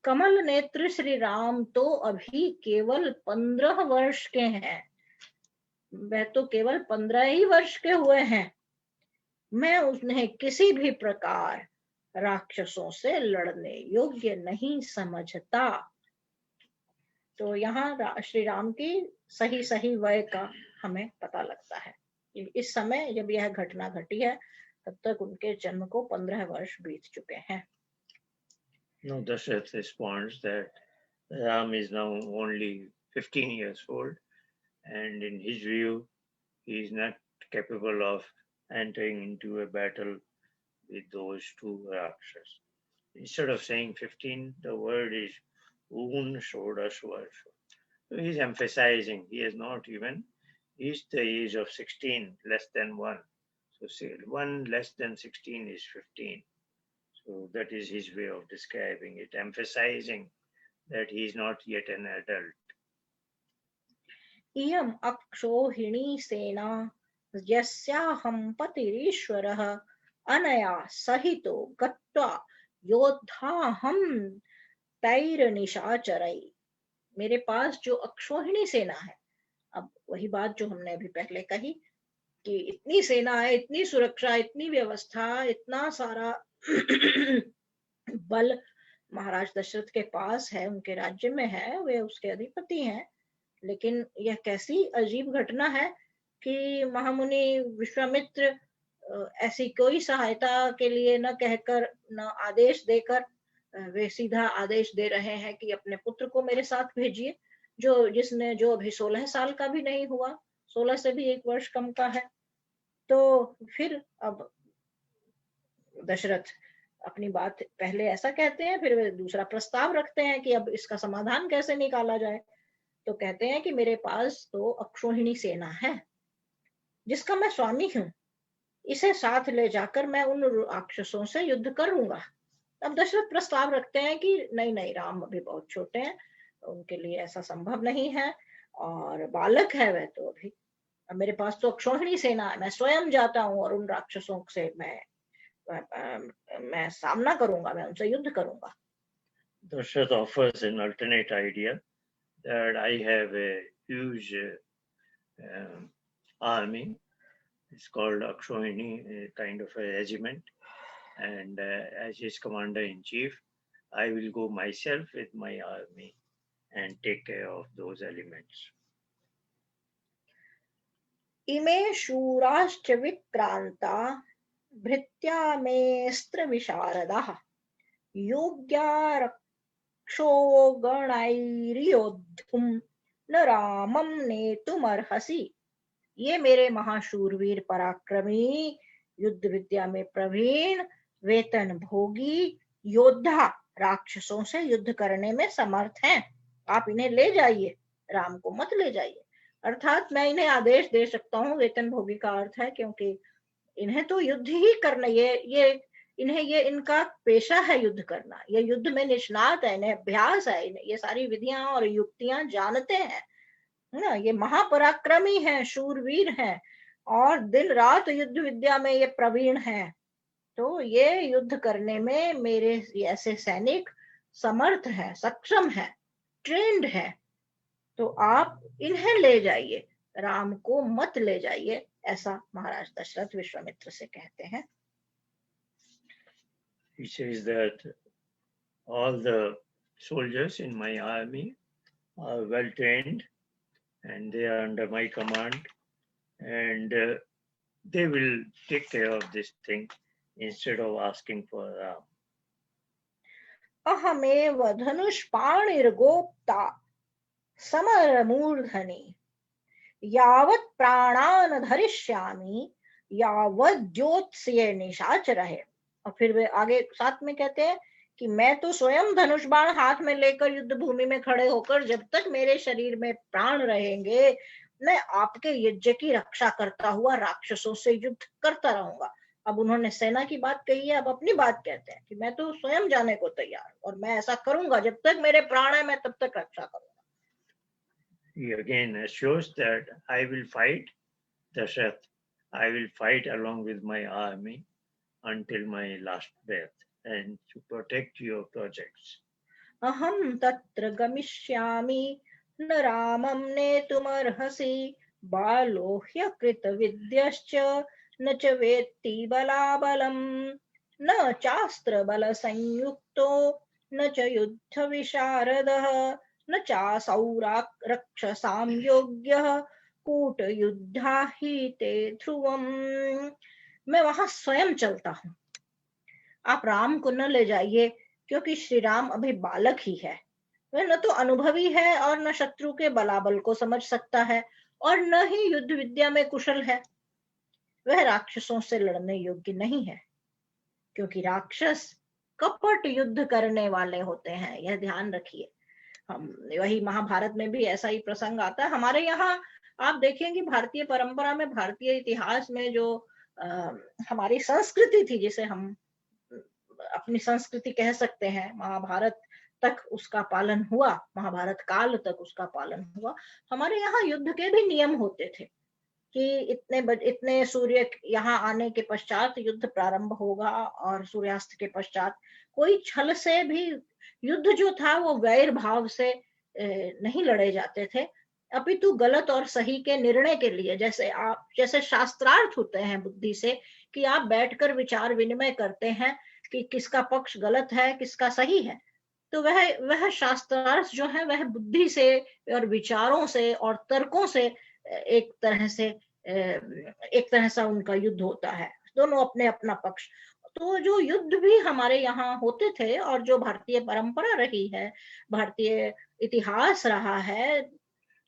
कमल नेत्र श्री राम तो अभी केवल 15 वर्ष के हैं, वह तो केवल 15 ही वर्ष के हुए हैं, मैं उन्हें किसी भी प्रकार राक्षसों से लड़ने योग्य नहीं समझता। तो यहाँ श्री राम की सही सही वय का हमें पता लगता है। इस समय जब यह घटना घटी है, तब तक उनके जन्म को 15 वर्ष बीत चुके हैं। No, Dashrath responds that Ram is now only 15 years old, and in his view, he is not capable of entering into a battle with those two Rakshas. Instead of saying 15, the word is Un Shodash Varsha. So he is emphasizing he has not even reached the age of 16, less than 1. So say 1 less than 16 is 15. So that is his way of describing it, emphasizing that he is not yet an adult. इयम् अक्षोहिणी सेना यस्याहं पतिरीश्वरः अनया सहितो गत्वा योद्धाहं तैरनिशाचरै। मेरे पास जो अक्षोहिणी सेना है, अब वही बात जो हमने अभी पहले कही कि इतनी सेना है, इतनी सुरक्षा, इतनी व्यवस्था, इतना सारा बल महाराज दशरथ के पास है, उनके राज्य में है, वे उसके अधिपति हैं। लेकिन यह कैसी अजीब घटना है कि महामुनि विश्वामित्र ऐसी कोई सहायता के लिए न कहकर, न आदेश देकर, वे सीधा आदेश दे रहे हैं कि अपने पुत्र को मेरे साथ भेजिए, जो अभी 16 साल का भी नहीं हुआ, 16 से भी 1 वर्ष कम का है। तो फिर अब दशरथ अपनी बात पहले ऐसा कहते हैं, फिर वे दूसरा प्रस्ताव रखते हैं कि अब इसका समाधान कैसे निकाला जाए। तो कहते हैं कि मेरे पास तो अक्षोहिणी सेना है जिसका मैं स्वामी हूं, इसे साथ ले जाकर मैं उन राक्षसों से युद्ध करूंगा। अब दशरथ प्रस्ताव रखते हैं कि नहीं नहीं, राम अभी बहुत छोटे हैं, उनके लिए ऐसा संभव नहीं है, और बालक है वह तो अभी, अब मेरे पास तो अक्षौहिणी सेना है, मैं स्वयं जाता हूँ और उन राक्षसों से मैं सामना करूंगा, मैं उनसे युद्ध करूंगा। Dasharatha offers an alternate idea that I have a huge army. It's called Akshohini, a kind of a regiment. And as his commander-in-chief, I will go myself with my army and take care of those elements. इमे शूराश्च विक्रांता भृत्या मेऽस्त्र विशारदाः योग्या रक्षोगणैर्योद्धुं न रामं नेतुमर्हसि। ये मेरे महाशूरवीर पराक्रमी, युद्ध विद्या में प्रवीण, वेतन भोगी योद्धा राक्षसों से युद्ध करने में समर्थ हैं। आप इन्हें ले जाइए, राम को मत ले जाइए। अर्थात मैं इन्हें आदेश दे सकता हूँ, वेतन भोगी का अर्थ है क्योंकि इन्हें तो युद्ध ही करना, ये इनका पेशा है युद्ध करना, ये युद्ध में निष्णात है, इन्हें अभ्यास है, इन्हें ये सारी विधियां और युक्तियां जानते हैं ना। ये महापराक्रमी हैं, शूरवीर हैं और दिन रात युद्ध विद्या में ये प्रवीण हैं। तो ये युद्ध करने में मेरे ऐसे सैनिक समर्थ हैं, सक्षम हैं, ट्रेंड हैं। तो आप इन्हें ले जाइए, राम को मत ले जाइए, ऐसा महाराज दशरथ विश्वामित्र से कहते हैं। He says that all the soldiers in my army are well trained and they are under my command, and they will take care of this thing instead of asking for Ram. अहमेव धनुष्पाणिर्गोप्ता समरमूर्धनि यावत् प्राणान धरिष्यामि यावत् ज्योत्स्ये निशाचरः। और फिर वे आगे साथ में कहते हैं कि मैं तो स्वयं धनुष बाण हाथ में लेकर युद्ध भूमि में खड़े होकर जब तक मेरे शरीर में प्राण रहेंगे मैं आपके यज्ञ की रक्षा करता हुआ राक्षसों से युद्ध करता रहूंगा। अब उन्होंने सेना की बात कही है, अब अपनी बात कहते हैं कि मैं तो स्वयं जाने को तैयार और मैं ऐसा करूंगा, जब तक मेरे प्राण है मैं तब तक रक्षा करूंगा। He again assures that I will fight, Dasharatha. I will fight along with my army until my last breath and to protect your projects. अहम तत्र गमिष्यामि न रामं नेतुमर्हसि बालो ह्यकृत विद्यश्च न च वेत्ति बलाबलं न चास्त्र बल संयुक्तो न च युद्ध विशारदः न चासौ रक्षसां योग्यः कूट युद्धा ही ते ध्रुवम्। मैं वहां स्वयं चलता हूँ, आप राम को न ले जाइए क्योंकि श्री राम अभी बालक ही है। वह न तो अनुभवी है और न शत्रु के बलाबल को समझ सकता है और न ही युद्ध विद्या में कुशल है। वह राक्षसों से लड़ने योग्य नहीं है क्योंकि राक्षस कपट युद्ध करने वाले होते हैं, यह ध्यान रखिए। हम वही महाभारत में भी ऐसा ही प्रसंग आता है। हमारे यहाँ आप देखेंगे भारतीय परंपरा में, भारतीय इतिहास में जो हमारी संस्कृति थी, जिसे हम अपनी संस्कृति कह सकते हैं, महाभारत तक उसका पालन हुआ, महाभारत काल तक उसका पालन हुआ। हमारे यहाँ युद्ध के भी नियम होते थे कि इतने सूर्य यहाँ आने के पश्चात युद्ध प्रारंभ होगा और सूर्यास्त के पश्चात। कोई छल से भी युद्ध जो था वो वैर भाव से नहीं लड़े जाते थे, अपितु गलत और सही के निर्णय के लिए, जैसे शास्त्रार्थ होते हैं बुद्धि से, कि आप बैठकर विचार विनिमय करते हैं कि किसका पक्ष गलत है तरह सही है। तो वह शास्त्रार्थ जो है वह बुद्धि से और विचारों से और तर्कों से एक तरह से उनका युद्ध होता है, दोनों अपने अपना पक्ष। तो जो युद्ध भी हमारे यहाँ होते थे और जो भारतीय परंपरा रही है, भारतीय इतिहास रहा है,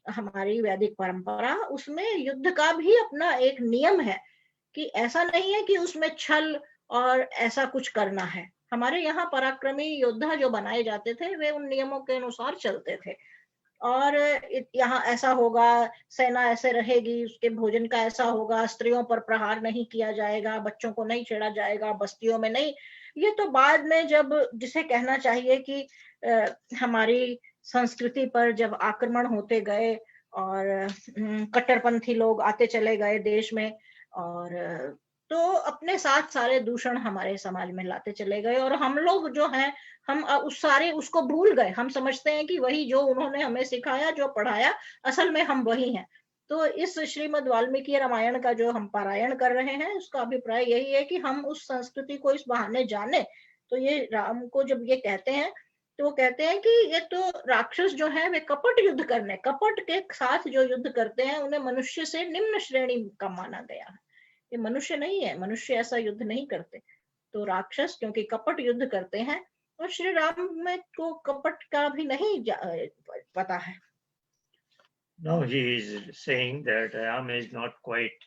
हमारी वैदिक परंपरा, उसमें युद्ध का भी अपना एक नियम है कि ऐसा नहीं है कि उसमें छल और ऐसा कुछ करना है। हमारे यहाँ पराक्रमी योद्धा जो बनाए जाते थे वे उन नियमों के अनुसार चलते थे। और यहाँ ऐसा होगा, सेना ऐसे रहेगी, उसके भोजन का ऐसा होगा, स्त्रियों पर प्रहार नहीं किया जाएगा, बच्चों को नहीं छेड़ा जाएगा, बस्तियों में नहीं। ये तो बाद में जब जिसे कहना चाहिए कि हमारी संस्कृति पर जब आक्रमण होते गए और कट्टरपंथी लोग आते चले गए देश में, और तो अपने साथ सारे दूषण हमारे समाज में लाते चले गए, और हम लोग जो हैं हम उस सारे उसको भूल गए। हम समझते हैं कि वही जो उन्होंने हमें सिखाया, जो पढ़ाया, असल में हम वही हैं। तो इस श्रीमद् वाल्मीकि रामायण का जो हम पारायण कर रहे हैं, उसका अभिप्राय यही है कि हम उस संस्कृति को इस बहाने जाने। तो ये राम को जब ये कहते हैं, तो वो कहते हैं कि ये तो राक्षस जो है वे कपट युद्ध करने, कपट के साथ जो युद्ध करते हैं, उन्हें मनुष्य से निम्न श्रेणी का माना गया है। ये मनुष्य नहीं है, मनुष्य ऐसा युद्ध नहीं करते। तो राक्षस क्योंकि कपट युद्ध करते हैं, और श्री राम में को कपट का भी नहीं पता है। No, he is saying that Ram is not quite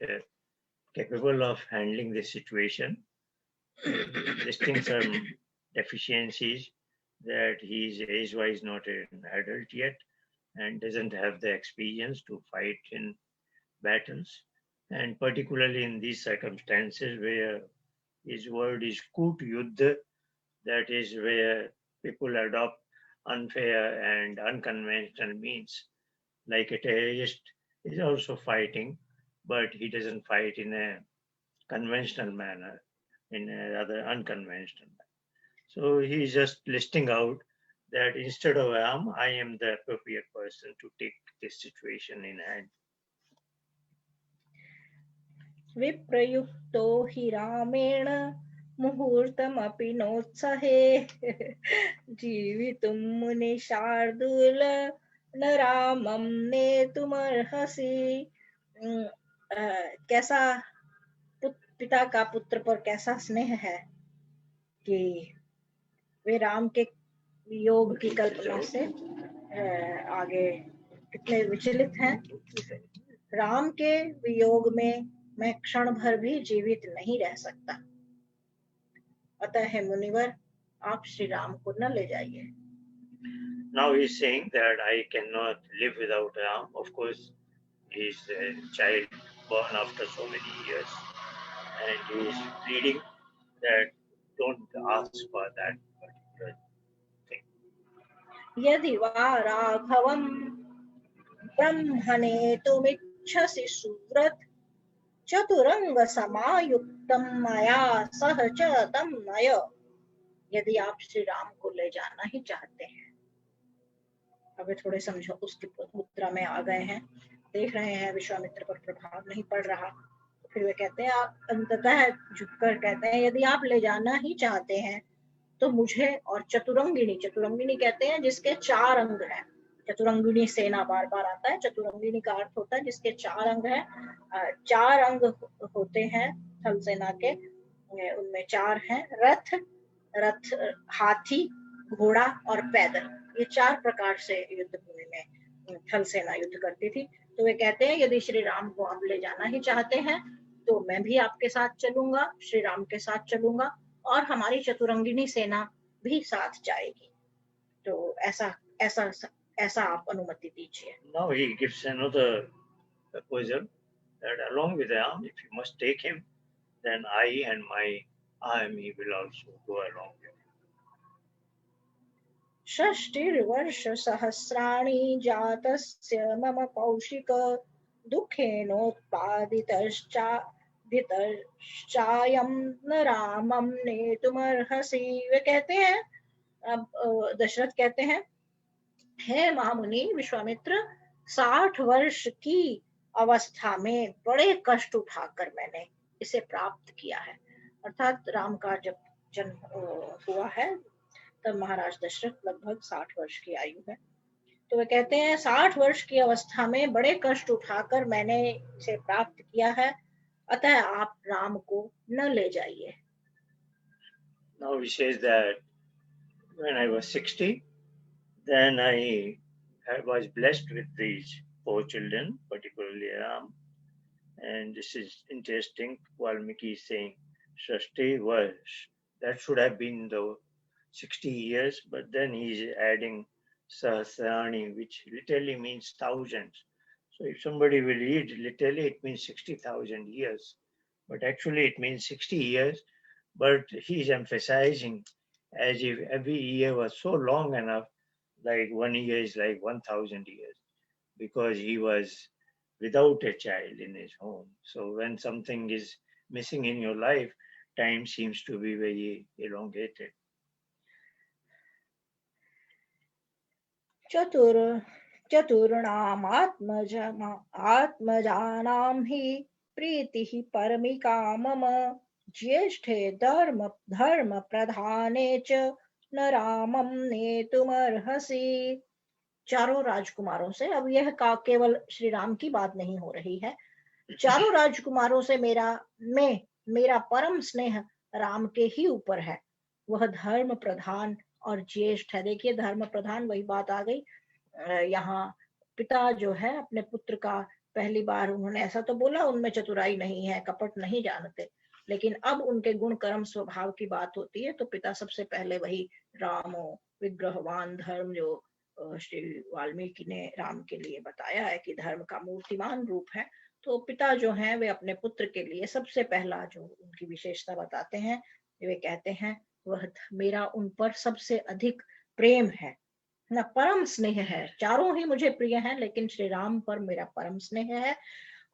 capable of handling this situation, listing some deficiencies, that he is age-wise not an adult yet and doesn't have the experience to fight in battles, and particularly in these circumstances where his word is kut yuddha, that is where people adopt unfair and unconventional means. Like a terrorist is also fighting, but he doesn't fight in a conventional manner, in a rather unconventional manner. So he's just listing out that instead of Ram, I am the appropriate person to take this situation in hand. विप्रयुक्तो हि रामेण मुहूर्तमपि नोत्सहे जीवितुं मुनिशार्दूल न रामं नेतुमर्हसि। कैसा पिता का पुत्र पर कैसा स्नेह है कि वे राम के योग की कल्पना से आगे कितने विचलित हैं। राम के वियोग में मैं क्षण भर भी जीवित नहीं रह सकता, अतः है मुनिवर आप श्री राम को न ले जाइए। Now he's saying that I cannot live without Ram. Of course, he's a child born after so many years, and he's pleading that don't ask for that particular thing. यदि वा राघवं ब्रह्मणेतुमिच्छसि सुव्रत चतुरंग समायुक्तम मया सह च तं नय। यदि आप श्री राम को ले जाना ही चाहते हैं, अब थोड़े समझो उसकी मुद्रा में आ गए हैं, देख रहे हैं विश्वामित्र पर प्रभाव नहीं पड़ रहा, तो फिर वे कहते हैं, आप अंततः झुककर कहते हैं, यदि आप ले जाना ही चाहते हैं तो मुझे और चतुरंगिणी, चतुरंगिणी कहते हैं जिसके 4 अंग हैं। चतुरंगिणी सेना बार बार आता है, चतुरंगिणी का अर्थ होता है जिसके 4 अंग हैं। 4 अंग होते हैं थल सेना के, उनमें 4 हैं, रथ, हाथी, घोड़ा और पैदल। ये 4 प्रकार से युद्ध भूमि में थल सेना युद्ध करती थी। तो वे कहते हैं यदि श्री राम को आप ले जाना ही चाहते हैं तो मैं भी आपके साथ चलूंगा, श्री राम के साथ चलूंगा, और हमारी चतुरंगिनी सेना भी साथ जाएगी। तो ऐसा आप अनुमति दीजिए। Now he gives another proposal that along with Ram, if you must take him, then I and my army will also go along with him. षष्टिर्वर्ष सहस्राणि जातस्य मम कौशिक दुखेनोत्पादितश्चायं न रामं नेतुमर्हसि। वे कहते हैं, अब दशरथ कहते हैं, हे महामुनि विश्वामित्र, 60 वर्ष की अवस्था में बड़े कष्ट उठाकर मैंने इसे प्राप्त किया है। अर्थात राम का जब जन्म हुआ है तब महाराज दशरथ लगभग 60 वर्ष की आयु है। तो वे कहते हैं 60 वर्ष की अवस्था में बड़े कष्ट उठाकर मैंने इसे प्राप्त किया है, अतः आप राम को न ले जाइए। Now he says that when I was 60, then I was blessed with these 4 children, particularly Ram. And this is interesting. Valmiki is saying Shashti Varsh. That should have been the 60 years, but then he's adding Sahasrani, which literally means thousands. So if somebody will read literally, it means 60,000 years. But actually it means 60 years. But he's emphasizing as if every year was so long enough, like 1 year is like 1,000 years. because he was without a child in his home. So when something is missing in your life, time seems to be very elongated. चतुर आत्मजानां हि प्रीतिः परमिका मम ज्येष्ठे धर्म प्रधाने च न रामं नेतुमर्हसि। चारों राजकुमारों से, अब यह केवल श्री राम की बात नहीं हो रही है, चारों राजकुमारों से मेरा परम स्नेह राम के ही ऊपर है। वह धर्म प्रधान और ज्येष्ठ है। देखिए, धर्म प्रधान, वही बात आ गई। यहाँ पिता जो है अपने पुत्र का, पहली बार उन्होंने ऐसा तो बोला उनमें चतुराई नहीं है, कपट नहीं जानते, लेकिन अब उनके गुण कर्म स्वभाव की बात होती है तो पिता सबसे पहले वही रामो विग्रहवान धर्म, जो श्री वाल्मीकि ने राम के लिए बताया है कि धर्म का मूर्तिमान रूप है, तो पिता जो हैं वे अपने पुत्र के लिए सबसे पहला जो उनकी विशेषता बताते हैं, वे कहते हैं वह मेरा उन पर सबसे अधिक प्रेम है, ना परम स्नेह है। चारों ही मुझे प्रिय हैं, लेकिन श्री राम पर मेरा परम स्नेह है।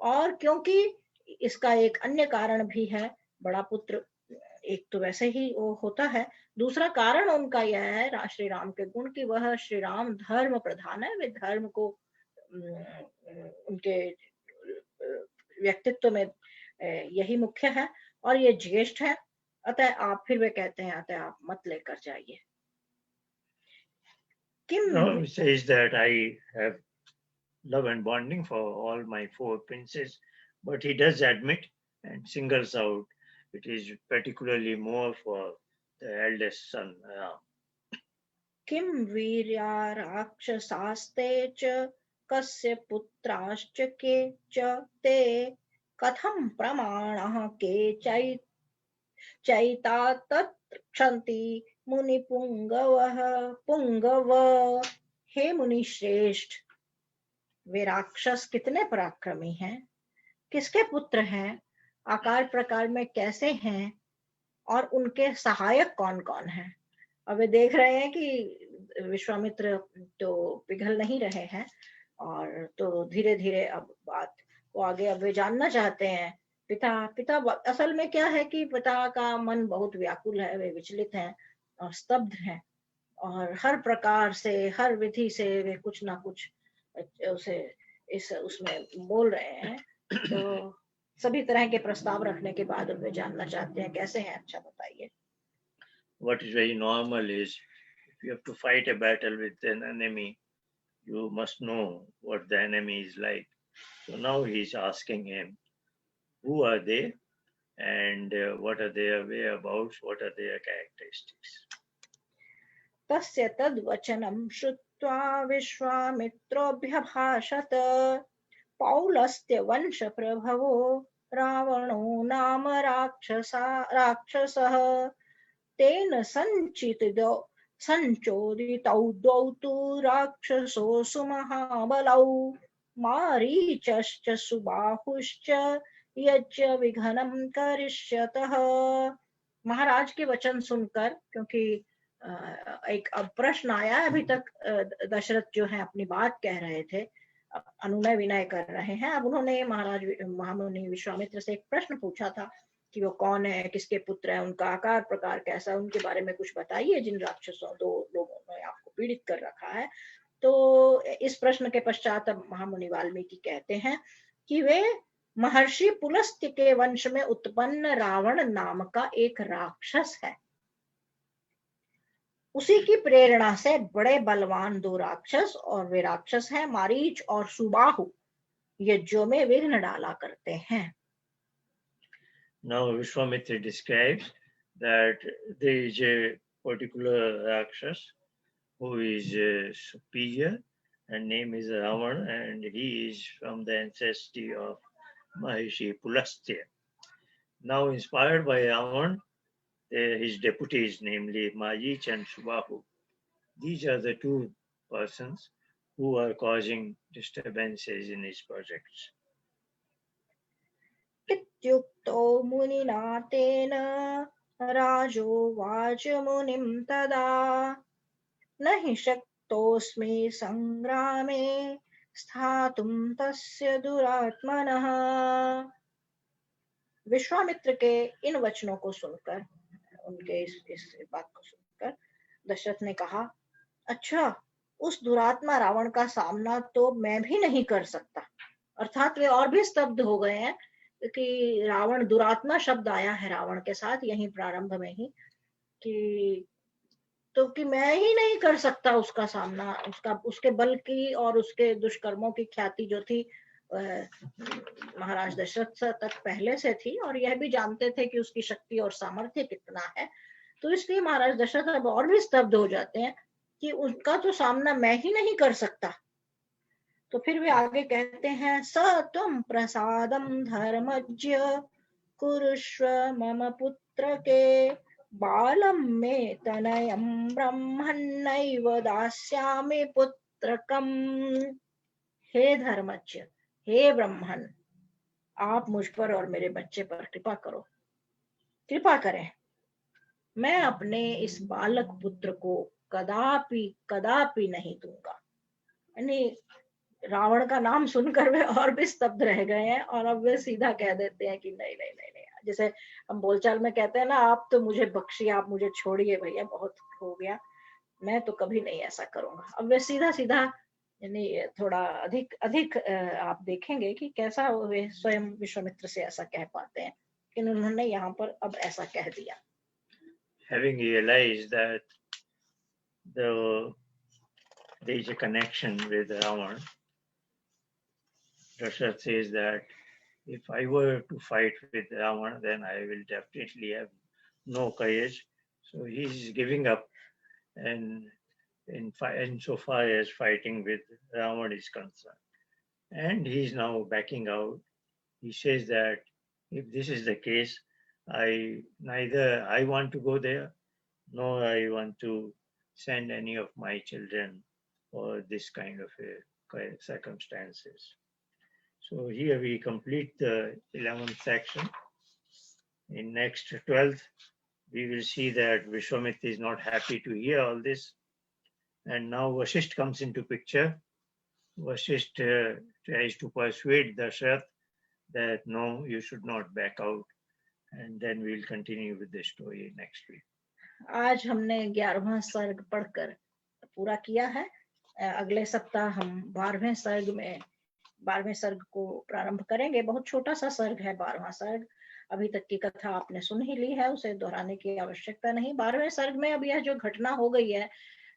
और क्योंकि इसका एक अन्य कारण भी है, बड़ा पुत्र एक तो वैसे ही वो होता है, दूसरा कारण उनका यह है श्री राम के गुण की वह श्री राम धर्म प्रधान है। वे धर्म को उनके व्यक्तित्व में यही मुख्य है, और ये ज्येष्ठ है। अतः आप, फिर वे कहते हैं अतः आप मत लेकर जाइए। No, he says that I have love and bonding for all my four princes, but he does admit and singles out it is particularly more for the eldest son. किम वीर्या राक्षसास्ते च कस्य पुत्राश्च के च ते कथं प्रमाणः के चैता तत्क्षन्ति मुनि पुंगव। हे मुनि श्रेष्ठ, वे राक्षस कितने पराक्रमी हैं, किसके पुत्र हैं, आकार प्रकार में कैसे हैं, और उनके सहायक कौन कौन हैं। अब वे देख रहे हैं कि विश्वामित्र तो पिघल नहीं रहे हैं, और तो धीरे धीरे अब बात को आगे अब वे जानना चाहते हैं। पिता असल में क्या है कि पिता का मन बहुत व्याकुल है, वे विचलित हैं और स्तब्ध हैं, और हर प्रकार से, हर विधि से वे कुछ ना कुछ उसे उसमें बोल रहे हैं। तो सभी तरह के प्रस्ताव रखने के बाद वे जानना चाहते हैं कैसे हैं। अच्छा बताइए। What is very normal is, if you have to fight a battle with an enemy, you must know what the enemy is like. So now he's asking him, who are they, and what are their whereabouts, what are their characteristics. तस्य तद्वचनं श्रुत्वा विश्वामित्रोऽभ्यभाषत। पौलस्त्यवंशप्रभवो रावणो नाम राक्षसः। तेन संचोदितौ द्वौ तु राक्षसौ सुमहाबलौ। मारीचश्च सुबाहुश्च यज्ञ विघ्नं करिष्यतः। महाराज के वचन सुनकर, क्योंकि एक अब प्रश्न आया, अभी तक दशरथ जो है अपनी बात कह रहे थे, अनुनय विनय कर रहे हैं। अब उन्होंने महामुनि विश्वामित्र से एक प्रश्न पूछा था कि वो कौन है, किसके पुत्र है, उनका आकार प्रकार कैसा, उनके बारे में कुछ बताइए जिन राक्षसों दो लोगों ने आपको पीड़ित कर रखा है। तो इस प्रश्न के पश्चात अब महामुनि वाल्मीकि कहते हैं कि वे महर्षि पुलस्त्य के वंश में उत्पन्न रावण नाम का एक राक्षस है। उसी की प्रेरणा से बड़े बलवान दो राक्षस, और वे राक्षस हैं मारीच और सुबाहु, यज्ञों में विघ्न डाला करते हैं। Now Vishwamitra describes that there is a particular Rakshas who is superior, and name is Ravan, and he is from the ancestry of Maharishi Pulastya. Now, inspired by Ravan, his deputies, namely Marich and Subahu, these are the two persons who are causing disturbances in his projects. इत्युक्तो मुनिना तेन राजोवाच मुनिं तदा न हि शक्तोऽस्मि संग्रामे स्थातुं तस्य दुरात्मनः। विश्वामित्र के इन वचनों को सुनकर, उनके इस बात को सुनकर दशरथ ने कहा, अच्छा, उस दुरात्मा रावण का सामना तो मैं भी नहीं कर सकता। अर्थात वे और भी स्तब्ध हो गए हैं कि रावण, दुरात्मा शब्द आया है रावण के साथ यहीं प्रारंभ में ही, कि तो कि मैं ही नहीं कर सकता उसका सामना, उसके बल की और उसके दुष्कर्मों की ख्याति जो थी महाराज दशरथ तक पहले से थी, और यह भी जानते थे कि उसकी शक्ति और सामर्थ्य कितना है। तो इसलिए महाराज दशरथ अब और भी स्तब्ध हो जाते हैं कि उसका तो सामना मैं ही नहीं कर सकता। तो फिर वे आगे कहते हैं, स त्वं प्रसादम धर्मज्ञ कुरुष्व मम पुत्र के बालम मे तनयम ब्रह्मण्यैव दास्यामि पुत्रकम। हे धर्मज्ञ, हे ब्रह्मण, आप मुझ पर और मेरे बच्चे पर कृपा करो, कृपा करें। मैं अपने इस बालक पुत्र को कदापि कदापि नहीं दूंगा। यानी रावण का नाम सुनकर वे और भी स्तब्ध रह गए हैं, और अब वे सीधा कह देते हैं कि नहीं नहीं नहीं नहीं, जैसे हम बोलचाल में कहते हैं ना, आप तो मुझे बख्शिए, आप मुझे छोड़िए भैया, बहुत हो गया, मैं तो कभी नहीं ऐसा करूंगा। अब वे सीधा सीधा, यानी थोड़ा अधिक अधिक आप देखेंगे कि कैसा वे स्वयं विश्वामित्र से ऐसा कह पाते हैं, लेकिन उन्होंने यहाँ पर अब ऐसा कह दिया। Having realized that there is a connection with Ravan, Dasharatha says that if I were to fight with Ravan, then I will definitely have no courage. So he is giving up, and insofar as fighting with Ravan is concerned. And he is now backing out. He says that if this is the case, neither I want to go there, nor I want to send any of my children for this kind of circumstances. So here we complete the 11th section. In next 12th, we will see that Vishwamitra is not happy to hear all this. And now Vasishtha comes into picture. Vasishtha tries to persuade Dasharath that no, you should not back out. And then we'll continue with the story next week. आज हमने 11वां सर्ग पढ़कर पूरा किया है। अगले सप्ताह हम 12वें सर्ग को प्रारंभ करेंगे। बहुत छोटा सा सर्ग है 12वां सर्ग। अभी तक की कथा आपने सुन ही ली है, उसे दोहराने की आवश्यकता नहीं। 12वें सर्ग में अब यह जो घटना हो गई है,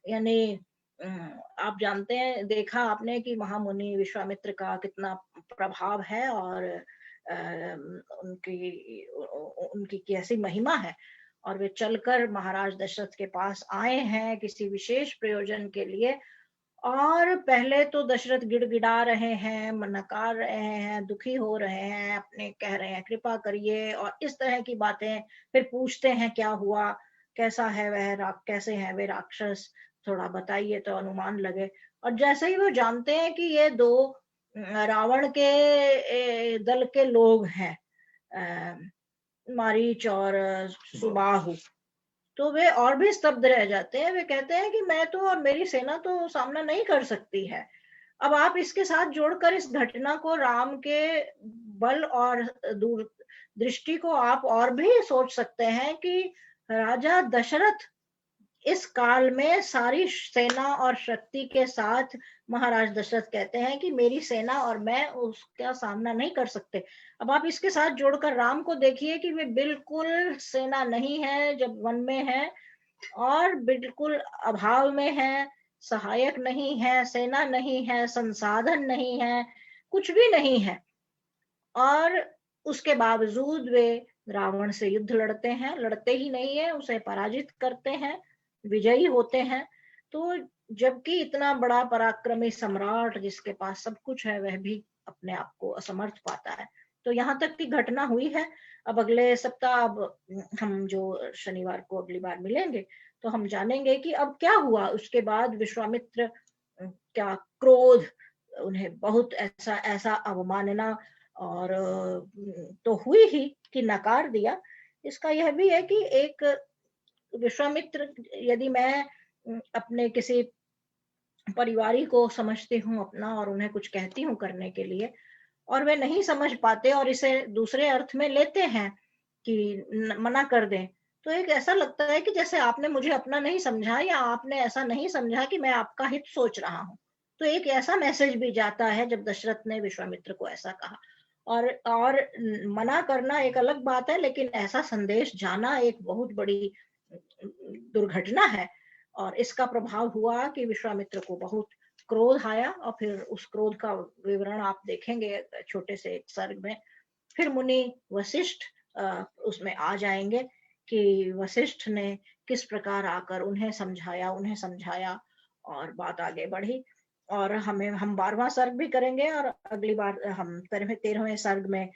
यानी आप जानते हैं, देखा आपने कि महामुनि विश्वामित्र का कितना प्रभाव है और उनकी कैसी महिमा है, और वे चलकर महाराज दशरथ के पास आए हैं किसी विशेष प्रयोजन के लिए। और पहले तो दशरथ गिड़गिड़ा रहे हैं, नकार रहे हैं, दुखी हो रहे हैं, अपने कह रहे हैं कृपा करिए और इस तरह की बातें। फिर पूछते हैं क्या हुआ, कैसा है वह, कैसे है वे राक्षस, थोड़ा बताइए तो अनुमान लगे। और जैसे ही वो जानते हैं कि ये दो रावण के दल के लोग हैं, मारीच और सुबाहु, तो वे और भी स्तब्ध रह जाते हैं। वे कहते हैं कि मैं तो और मेरी सेना तो सामना नहीं कर सकती है। अब आप इसके साथ जोड़कर इस घटना को, राम के बल और दूर दृष्टि को आप और भी सोच सकते हैं कि राजा दशरथ इस काल में सारी सेना और शक्ति के साथ, महाराज दशरथ कहते हैं कि मेरी सेना और मैं उसका सामना नहीं कर सकते। अब आप इसके साथ जोड़कर राम को देखिए कि वे बिल्कुल सेना नहीं है जब वन में है, और बिल्कुल अभाव में है, सहायक नहीं है, सेना नहीं है, संसाधन नहीं है, कुछ भी नहीं है। और उसके बावजूद वे रावण से युद्ध लड़ते हैं, लड़ते ही नहीं है, उसे पराजित करते हैं, विजयी होते हैं। तो जबकि इतना बड़ा पराक्रमी सम्राट जिसके पास सब कुछ है, वह भी अपने आप को असमर्थ पाता है। तो यहाँ तक की घटना हुई है। अब अगले सप्ताह, अब हम जो शनिवार को अगली बार मिलेंगे, तो हम जानेंगे कि अब क्या हुआ। उसके बाद विश्वामित्र क्या क्रोध, उन्हें बहुत ऐसा अवमानना और तो हुई ही कि नकार दिया। इसका यह भी है कि एक विश्वामित्र, यदि मैं अपने किसी परिवारी को समझती हूँ अपना और उन्हें कुछ कहती हूँ करने के लिए, और वे नहीं समझ पाते और इसे दूसरे अर्थ में लेते हैं कि मना कर दें, तो एक ऐसा लगता है कि जैसे आपने मुझे अपना नहीं समझा, या आपने ऐसा नहीं समझा कि मैं आपका हित सोच रहा हूँ। तो एक ऐसा मैसेज भी जाता है जब दशरथ ने विश्वामित्र को ऐसा कहा। और मना करना एक अलग बात है, लेकिन ऐसा संदेश जाना एक बहुत बड़ी दुर्घटना है। और इसका प्रभाव हुआ कि विश्वामित्र को बहुत क्रोध आया, और फिर उस क्रोध का विवरण आप देखेंगे छोटे से एक सर्ग में। फिर मुनि वशिष्ठ उसमें आ जाएंगे कि वशिष्ठ ने किस प्रकार आकर उन्हें समझाया और बात आगे बढ़ी। और हम 12वां सर्ग भी करेंगे, और अगली बार हम 13वें सर्ग में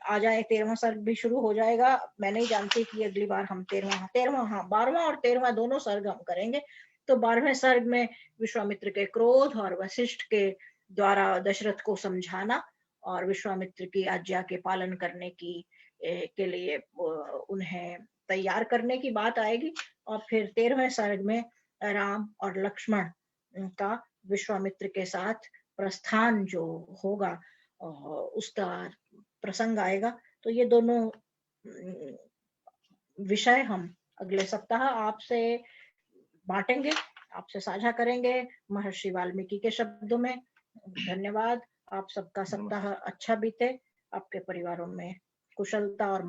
आ जाए। 13वां सर्ग भी शुरू हो जाएगा। मैं नहीं जानती कि अगली बार हम 12वां और 13वां दोनों सर्ग हम करेंगे। तो 12वें सर्ग में विश्वामित्र के क्रोध और वशिष्ठ के द्वारा दशरथ को समझाना और विश्वामित्र की आज्ञा के पालन करने के लिए उन्हें तैयार करने की बात आएगी। और फिर 13वें सर्ग में राम और लक्ष्मण का विश्वामित्र के साथ प्रस्थान जो होगा, उसका प्रसंग आएगा। तो ये दोनों विषय हम अगले सप्ताह आपसे बांटेंगे, आपसे साझा करेंगे महर्षि वाल्मीकि के शब्दों में। धन्यवाद। आप सबका सप्ताह अच्छा बीते, आपके परिवारों में कुशलता और